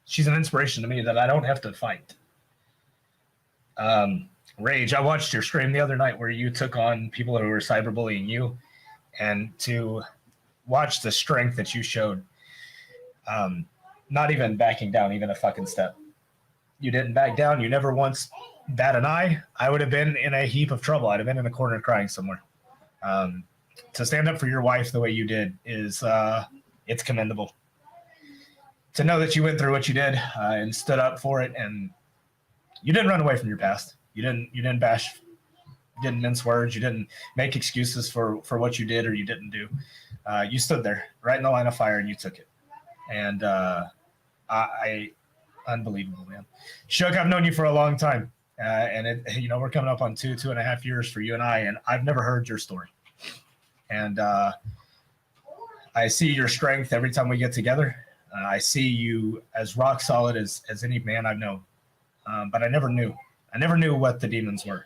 she's an inspiration to me that I don't have to fight. Rage, I watched your stream the other night where you took on people who were cyberbullying you, and to watch the strength that you showed, not even backing down even a fucking step. You didn't back down. You never once bat an eye. I would have been in a heap of trouble. I'd have been in a corner crying somewhere. To stand up for your wife the way you did is, it's commendable. To know that you went through what you did and stood up for it, and you didn't run away from your past. You didn't bash, you didn't mince words. You didn't make excuses for what you did or you didn't do. You stood there right in the line of fire and you took it. And I unbelievable, man. Shook, I've known you for a long time. And we're coming up on 2.5 years for you and and I've never heard your story. And I see your strength every time we get together. I see you as rock solid as any man I've known. But I never knew what the demons were.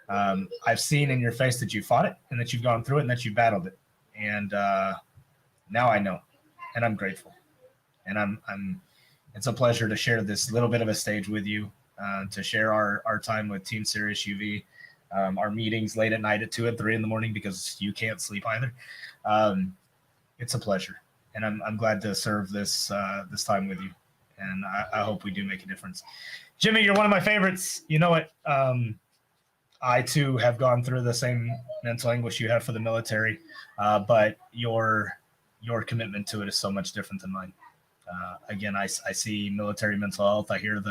I've seen in your face that you fought it and that you've gone through it and that you battled it. And now I know, and I'm grateful. And it's a pleasure to share this little bit of a stage with you, to share our time with Team Serious UV, our meetings late at night at 2 and 3 in the morning because you can't sleep either. It's a pleasure. And I'm glad to serve this time with you. And I hope we do make a difference. Jimmy, you're one of my favorites. You know it. I too have gone through the same mental anguish you have for the military, but your commitment to it is so much different than mine. Again, I see military mental health. I hear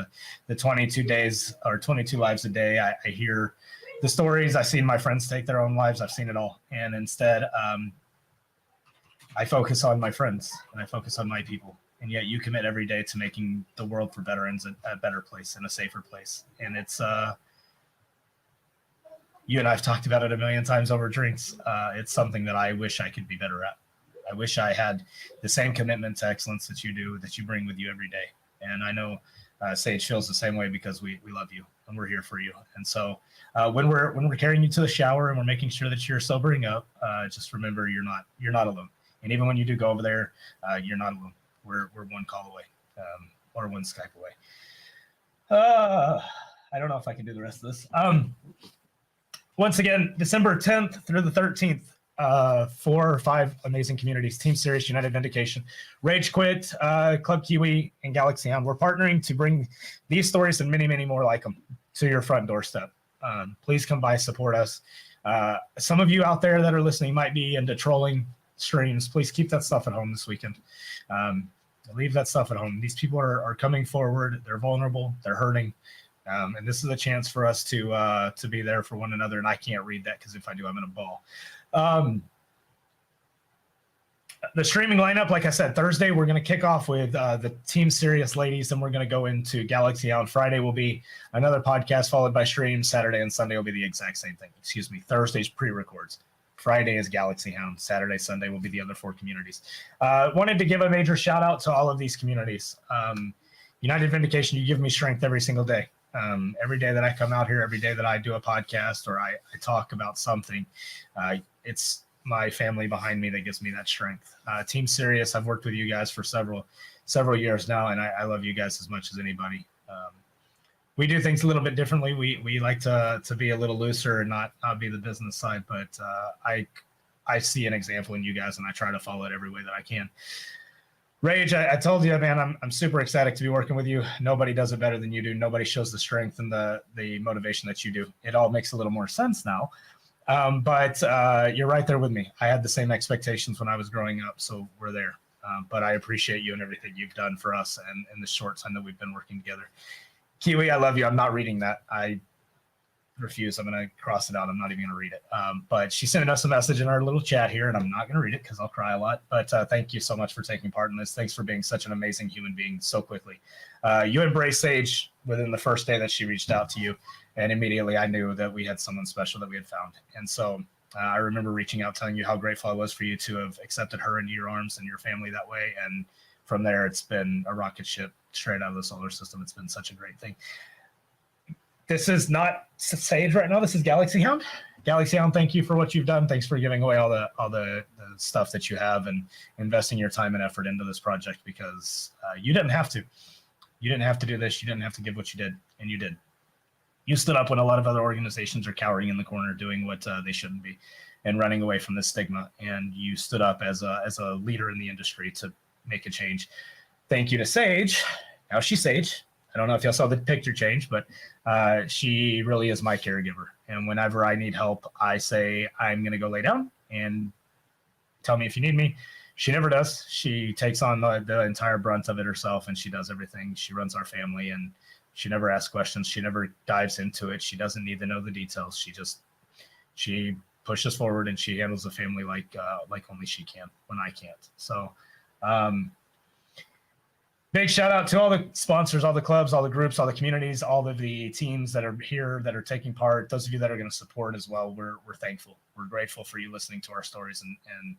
the 22 days or 22 lives a day. I hear the stories. I've seen my friends take their own lives. I've seen it all. And instead, I focus on my friends and I focus on my people. And yet you commit every day to making the world for veterans a better place and a safer place. And it's, you and I've talked about it a million times over drinks. It's something that I wish I could be better at. I wish I had the same commitment to excellence that you do, that you bring with you every day. And I know Sage feels the same way because we love you and we're here for you. And so when we're carrying you to the shower and we're making sure that you're sobering up, just remember you're not alone. And even when you do go over there, you're not alone. We're one call away, or one Skype away. I don't know if I can do the rest of this. Once again, December 10th through the 13th, 4 or 5 amazing communities: Team Serious, United Vindication, Rage Quit, Club Kiwi, and Galaxy Hound. We're partnering to bring these stories and many, many more like them to your front doorstep. Please come by, support us. Some of you out there that are listening might be into trolling streams. Please keep that stuff at home this weekend. Leave that stuff at home. These people are coming forward. They're vulnerable. They're hurting. And this is a chance for us to be there for one another. And I can't read that because if I do, I'm in a ball. The streaming lineup, like I said, Thursday, we're going to kick off with the Team Serious ladies. Then we're going to go into Galaxy Hound. Friday will be another podcast followed by streams. Saturday and Sunday will be the exact same thing. Excuse me. Thursday's pre-records. Friday is Galaxy Hound. Saturday, Sunday will be the other 4 communities. Wanted to give a major shout out to all of these communities. United Vindication, you give me strength every single day. Every day that I come out here, every day that I do a podcast or I talk about something, it's my family behind me that gives me that strength. Team Serious, I've worked with you guys for several years now, and I love you guys as much as anybody. We do things a little bit differently. We like to be a little looser and not be the business side, but I see an example in you guys, and I try to follow it every way that I can. Rage, I told you, man, I'm super excited to be working with you. Nobody does it better than you do. Nobody shows the strength and the motivation that you do. It all makes a little more sense now. But you're right there with me. I had the same expectations when I was growing up, so we're there. But I appreciate you and everything you've done for us and in the short time that we've been working together. Kiwi, I love you. I'm not reading that. I refuse. I'm going to cross it out. I'm not even going to read it. But she sent us a message in our little chat here, and I'm not going to read it because I'll cry a lot. But thank you so much for taking part in this. Thanks for being such an amazing human being so quickly. You embraced Sage within the first day that she reached out to you, and immediately I knew that we had someone special that we had found. And so I remember reaching out, telling you how grateful I was for you to have accepted her into your arms and your family that way. And from there, it's been a rocket ship straight out of the solar system. It's been such a great thing. This is not Sage right now. This is Galaxy Hound. Galaxy Hound, thank you for what you've done. Thanks for giving away all the stuff that you have and investing your time and effort into this project, because you didn't have to. You didn't have to do this. You didn't have to give what you did, and you did. You stood up when a lot of other organizations are cowering in the corner, doing what they shouldn't be, and running away from this stigma. And you stood up as a leader in the industry to make a change. Thank you to Sage. Now she's Sage. I don't know if y'all saw the picture change, but she really is my caregiver. And whenever I need help, I say, I'm going to go lay down and tell me if you need me. She never does. She takes on the entire brunt of it herself, and she does everything. She runs our family, and she never asks questions. She never dives into it. She doesn't need to know the details. She pushes forward, and she handles the family like only she can when I can't. So big shout out to all the sponsors, all the clubs, all the groups, all the communities, all of the teams that are here, that are taking part. Those of you that are going to support as well, we're thankful. We're grateful for you listening to our stories and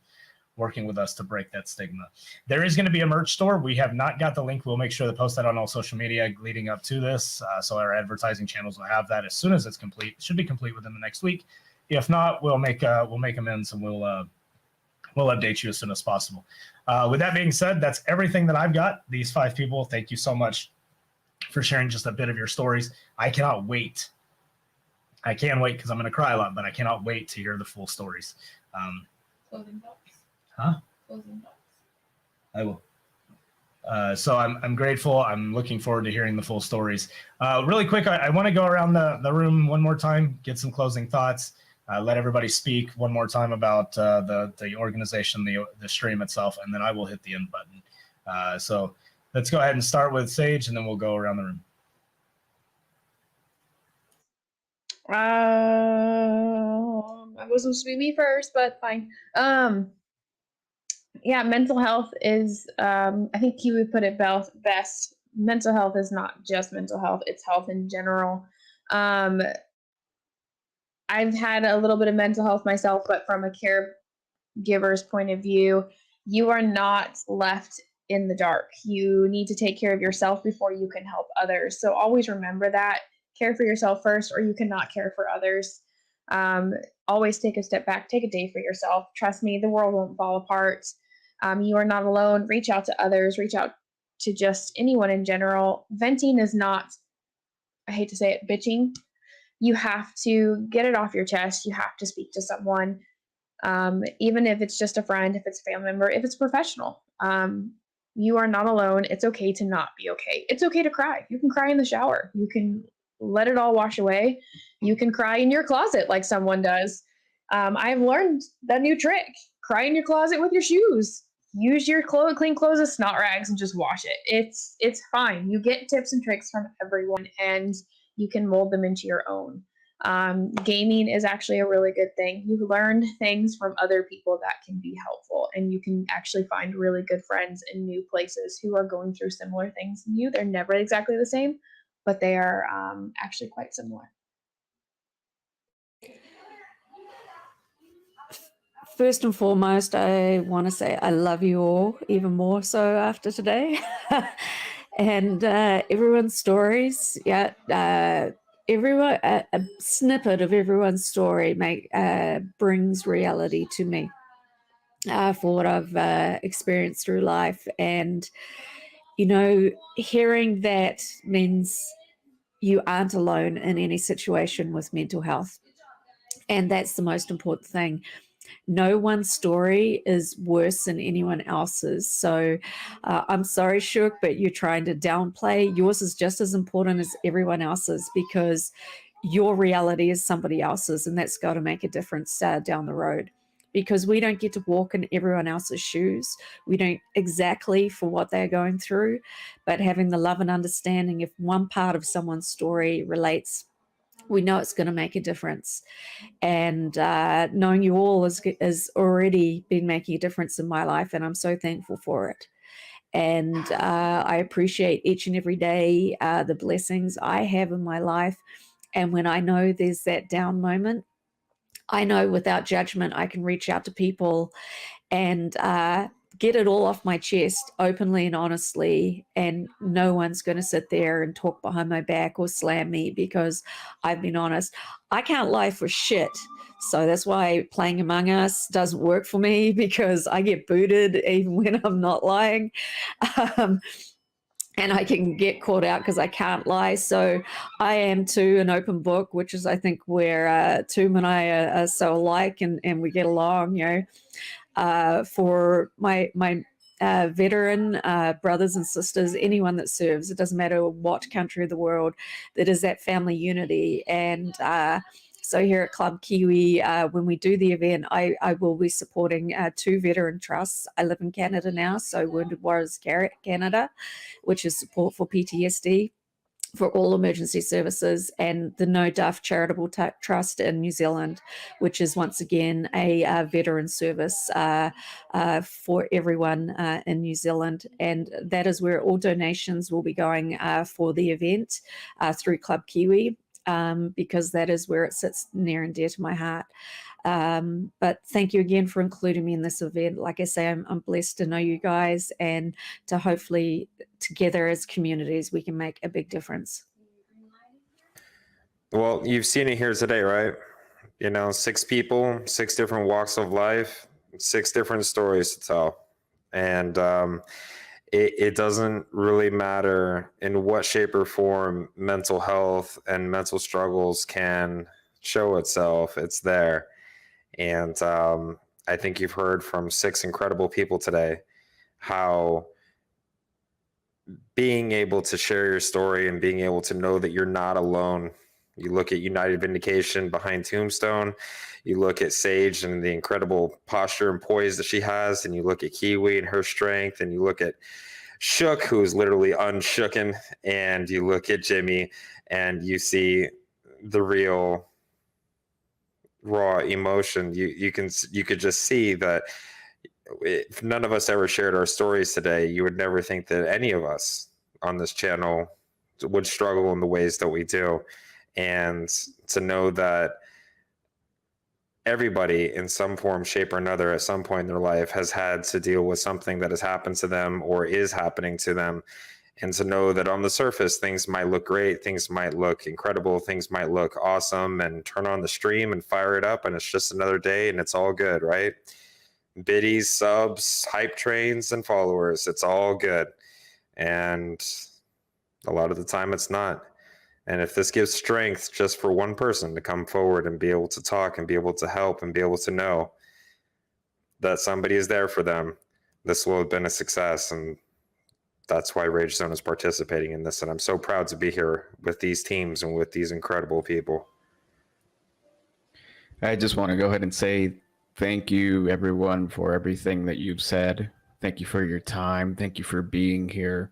working with us to break that stigma. There is going to be a merch store. We have not got the link. We'll make sure to post that on all social media leading up to this. So our advertising channels will have that as soon as it's complete. It should be complete within the next week. If not, we'll make amends, and we'll update you as soon as possible. With that being said, that's everything that I've got. These 5 people, thank you so much for sharing just a bit of your stories. I cannot wait. I can't wait because I'm going to cry a lot, but I cannot wait to hear the full stories. Closing thoughts. Huh? Closing thoughts. I will. So I'm grateful. I'm looking forward to hearing the full stories. Really quick, I want to go around the room one more time, get some closing thoughts. Let everybody speak one more time about the organization, the stream itself, and then I will hit the end button. So let's go ahead and start with Sage, and then we'll go around the room. I was supposed to be me first, but fine. Yeah, mental health is, I think Kiwi put it best. Mental health is not just mental health, it's health in general. I've had a little bit of mental health myself, but from a caregiver's point of view, you are not left in the dark. You need to take care of yourself before you can help others. So always remember that. Care for yourself first, or you cannot care for others. Always take a step back, take a day for yourself. Trust me, the world won't fall apart. You are not alone. Reach out to others, reach out to just anyone in general. Venting is not, I hate to say it, bitching. You have to get it off your chest. You have to speak to someone, even if it's just a friend, if it's a family member, if it's professional. You are not alone. It's okay to not be okay. It's okay to cry. You can cry in the shower. You can let it all wash away. You can cry in your closet like someone does. I've learned that new trick. Cry in your closet with your shoes. Use your clean clothes as snot rags and just wash it. It's fine. You get tips and tricks from everyone, and you can mold them into your own. Gaming is actually a really good thing. You learn things from other people that can be helpful, and you can actually find really good friends in new places who are going through similar things than you. They're never exactly the same, but they are actually quite similar. First and foremost, I want to say I love you all, even more so after today. And everyone's stories, everyone, a snippet of everyone's story brings reality to me for what I've experienced through life. And, hearing that means you aren't alone in any situation with mental health. And that's the most important thing. No one's story is worse than anyone else's. So I'm sorry, Shook, but you're trying to downplay. Yours is just as important as everyone else's, because your reality is somebody else's, and that's got to make a difference down the road, because we don't get to walk in everyone else's shoes. We don't exactly for what they're going through, but having the love and understanding, if one part of someone's story relates, we know it's going to make a difference. And knowing you all has already been making a difference in my life, and I'm so thankful for it. And I appreciate each and every day the blessings I have in my life. And when I know there's that down moment, I know without judgment I can reach out to people and get it all off my chest openly and honestly, and no one's going to sit there and talk behind my back or slam me because I've been honest. I can't lie for shit. So that's why playing Among Us doesn't work for me, because I get booted even when I'm not lying. And I can get caught out because I can't lie. So I am too an open book, which is I think where Toom and I are so alike, and we get along, for my veteran brothers and sisters, anyone that serves, it doesn't matter what country of the world, that is that family unity. And so here at Club Kiwi, when we do the event, I will be supporting 2 veteran trusts. I live in Canada now, so Wounded Warriors Canada, which is support for PTSD for all emergency services, and the No Duff Charitable Trust in New Zealand, which is once again a veteran service for everyone in New Zealand. And that is where all donations will be going for the event through Club Kiwi, because that is where it sits near and dear to my heart. But thank you again for including me in this event. Like I say, I'm blessed to know you guys, and to hopefully together as communities we can make a big difference. Well, you've seen it here today, right? 6 people, 6 different walks of life, 6 different stories to tell. And it doesn't really matter in what shape or form mental health and mental struggles can show itself. It's there. And I think you've heard from 6 incredible people today how being able to share your story and being able to know that you're not alone. You look at United Vindication behind Tombstone, you look at Sage and the incredible posture and poise that she has, and you look at Kiwi and her strength, and you look at Shook, who is literally unshooken, and you look at Jimmy and you see the real raw emotion. You could just see that if none of us ever shared our stories today, you would never think that any of us on this channel would struggle in the ways that we do. And to know that everybody in some form, shape, or another at some point in their life has had to deal with something that has happened to them or is happening to them. And to know that on the surface, things might look great, things might look incredible, things might look awesome, and turn on the stream and fire it up, and it's just another day and it's all good, right? Biddies, subs, hype trains, and followers, it's all good. And a lot of the time it's not. And if this gives strength just for one person to come forward and be able to talk and be able to help and be able to know that somebody is there for them, this will have been a success. And that's why Rage Zone is participating in this. And I'm so proud to be here with these teams and with these incredible people. I just want to go ahead and say thank you, everyone, for everything that you've said. Thank you for your time. Thank you for being here.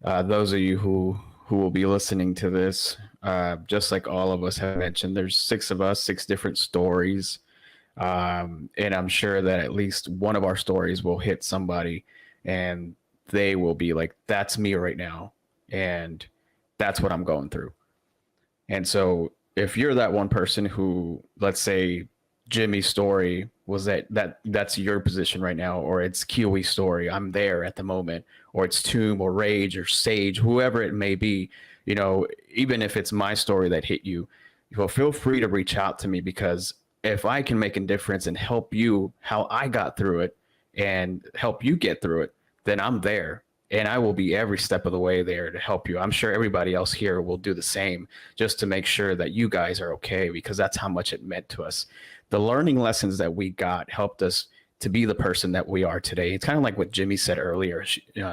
Those of you who will be listening to this, just like all of us have mentioned, there's 6 of us, 6 different stories. And I'm sure that at least one of our stories will hit somebody and they will be like, that's me right now. And that's what I'm going through. And so if you're that one person who, let's say Jimmy's story was that's your position right now, or it's Kiwi's story, I'm there at the moment, or it's Tomb or Rage or Sage, whoever it may be, you know, even if it's my story that hit you, well, feel free to reach out to me, because if I can make a difference and help you how I got through it and help you get through it, then I'm there. And I will be every step of the way there to help you. I'm sure everybody else here will do the same, just to make sure that you guys are okay, because that's how much it meant to us. The learning lessons that we got helped us to be the person that we are today. It's kind of like what Jimmy said earlier.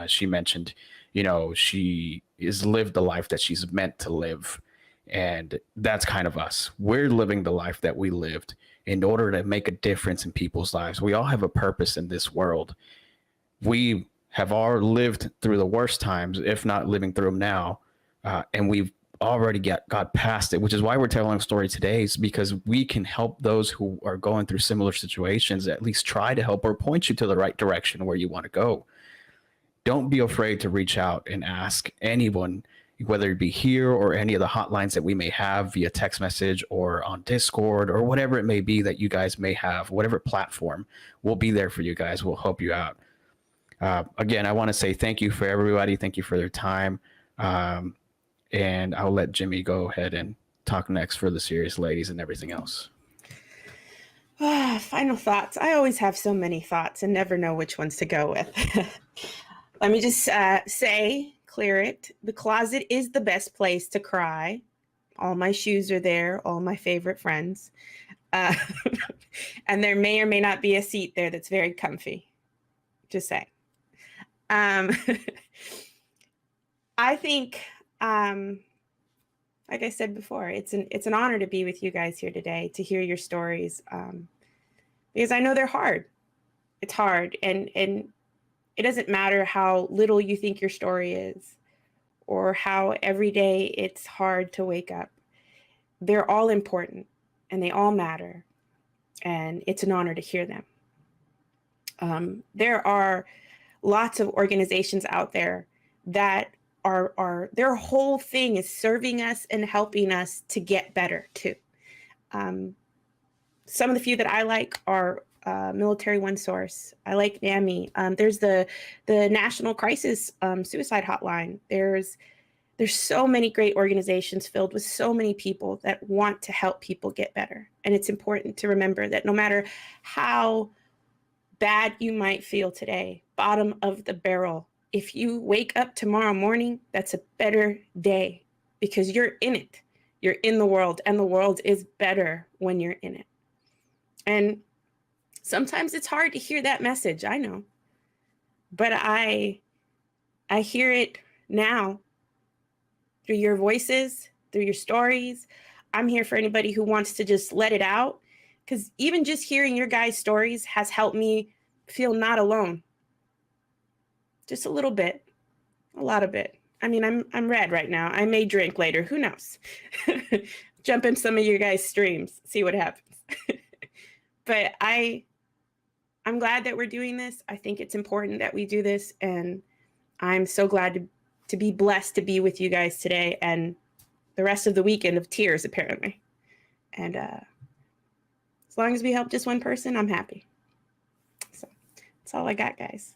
She mentioned, you know, she has lived the life that she's meant to live. And that's kind of us. We're living the life that we lived in order to make a difference in people's lives. We all have a purpose in this world. We have all lived through the worst times, if not living through them now. And we've already got past it, which is why we're telling a story today, is because we can help those who are going through similar situations, at least try to help or point you to the right direction where you want to go. Don't be afraid to reach out and ask anyone, whether it be here or any of the hotlines that we may have via text message or on Discord or whatever it may be that you guys may have, whatever platform. We'll be there for you guys. We'll help you out. Again, I want to say thank you for everybody. Thank you for their time. And I'll let Jimmy go ahead and talk next for the serious ladies and everything else. Final thoughts. I always have so many thoughts and never know which ones to go with. Let me just clear it. The closet is the best place to cry. All my shoes are there, all my favorite friends. And there may or may not be a seat there that's very comfy. Just saying. I think, like I said before, it's an honor to be with you guys here today, to hear your stories, because I know they're hard. It's hard, and it doesn't matter how little you think your story is, or how every day it's hard to wake up. They're all important, and they all matter, and it's an honor to hear them. There are lots of organizations out there that are their whole thing is serving us and helping us to get better too. Some of the few that I like are Military One Source. I like NAMI. There's the National Crisis Suicide Hotline. There's so many great organizations filled with so many people that want to help people get better. And it's important to remember that no matter how bad you might feel today, bottom of the barrel, if you wake up tomorrow morning, that's a better day, because you're in it. You're in the world, and the world is better when you're in it. And sometimes it's hard to hear that message, I know. But I hear it now through your voices, through your stories. I'm here for anybody who wants to just let it out, because even just hearing your guys' stories has helped me feel not alone. Just a little bit. A lot of it. I mean, I'm red right now. I may drink later. Who knows? Jump in some of your guys' streams, see what happens. But I'm glad that we're doing this. I think it's important that we do this, and I'm so glad to be blessed to be with you guys today and the rest of the weekend of tears, apparently. And as long as we help just one person, I'm happy. So that's all I got, guys.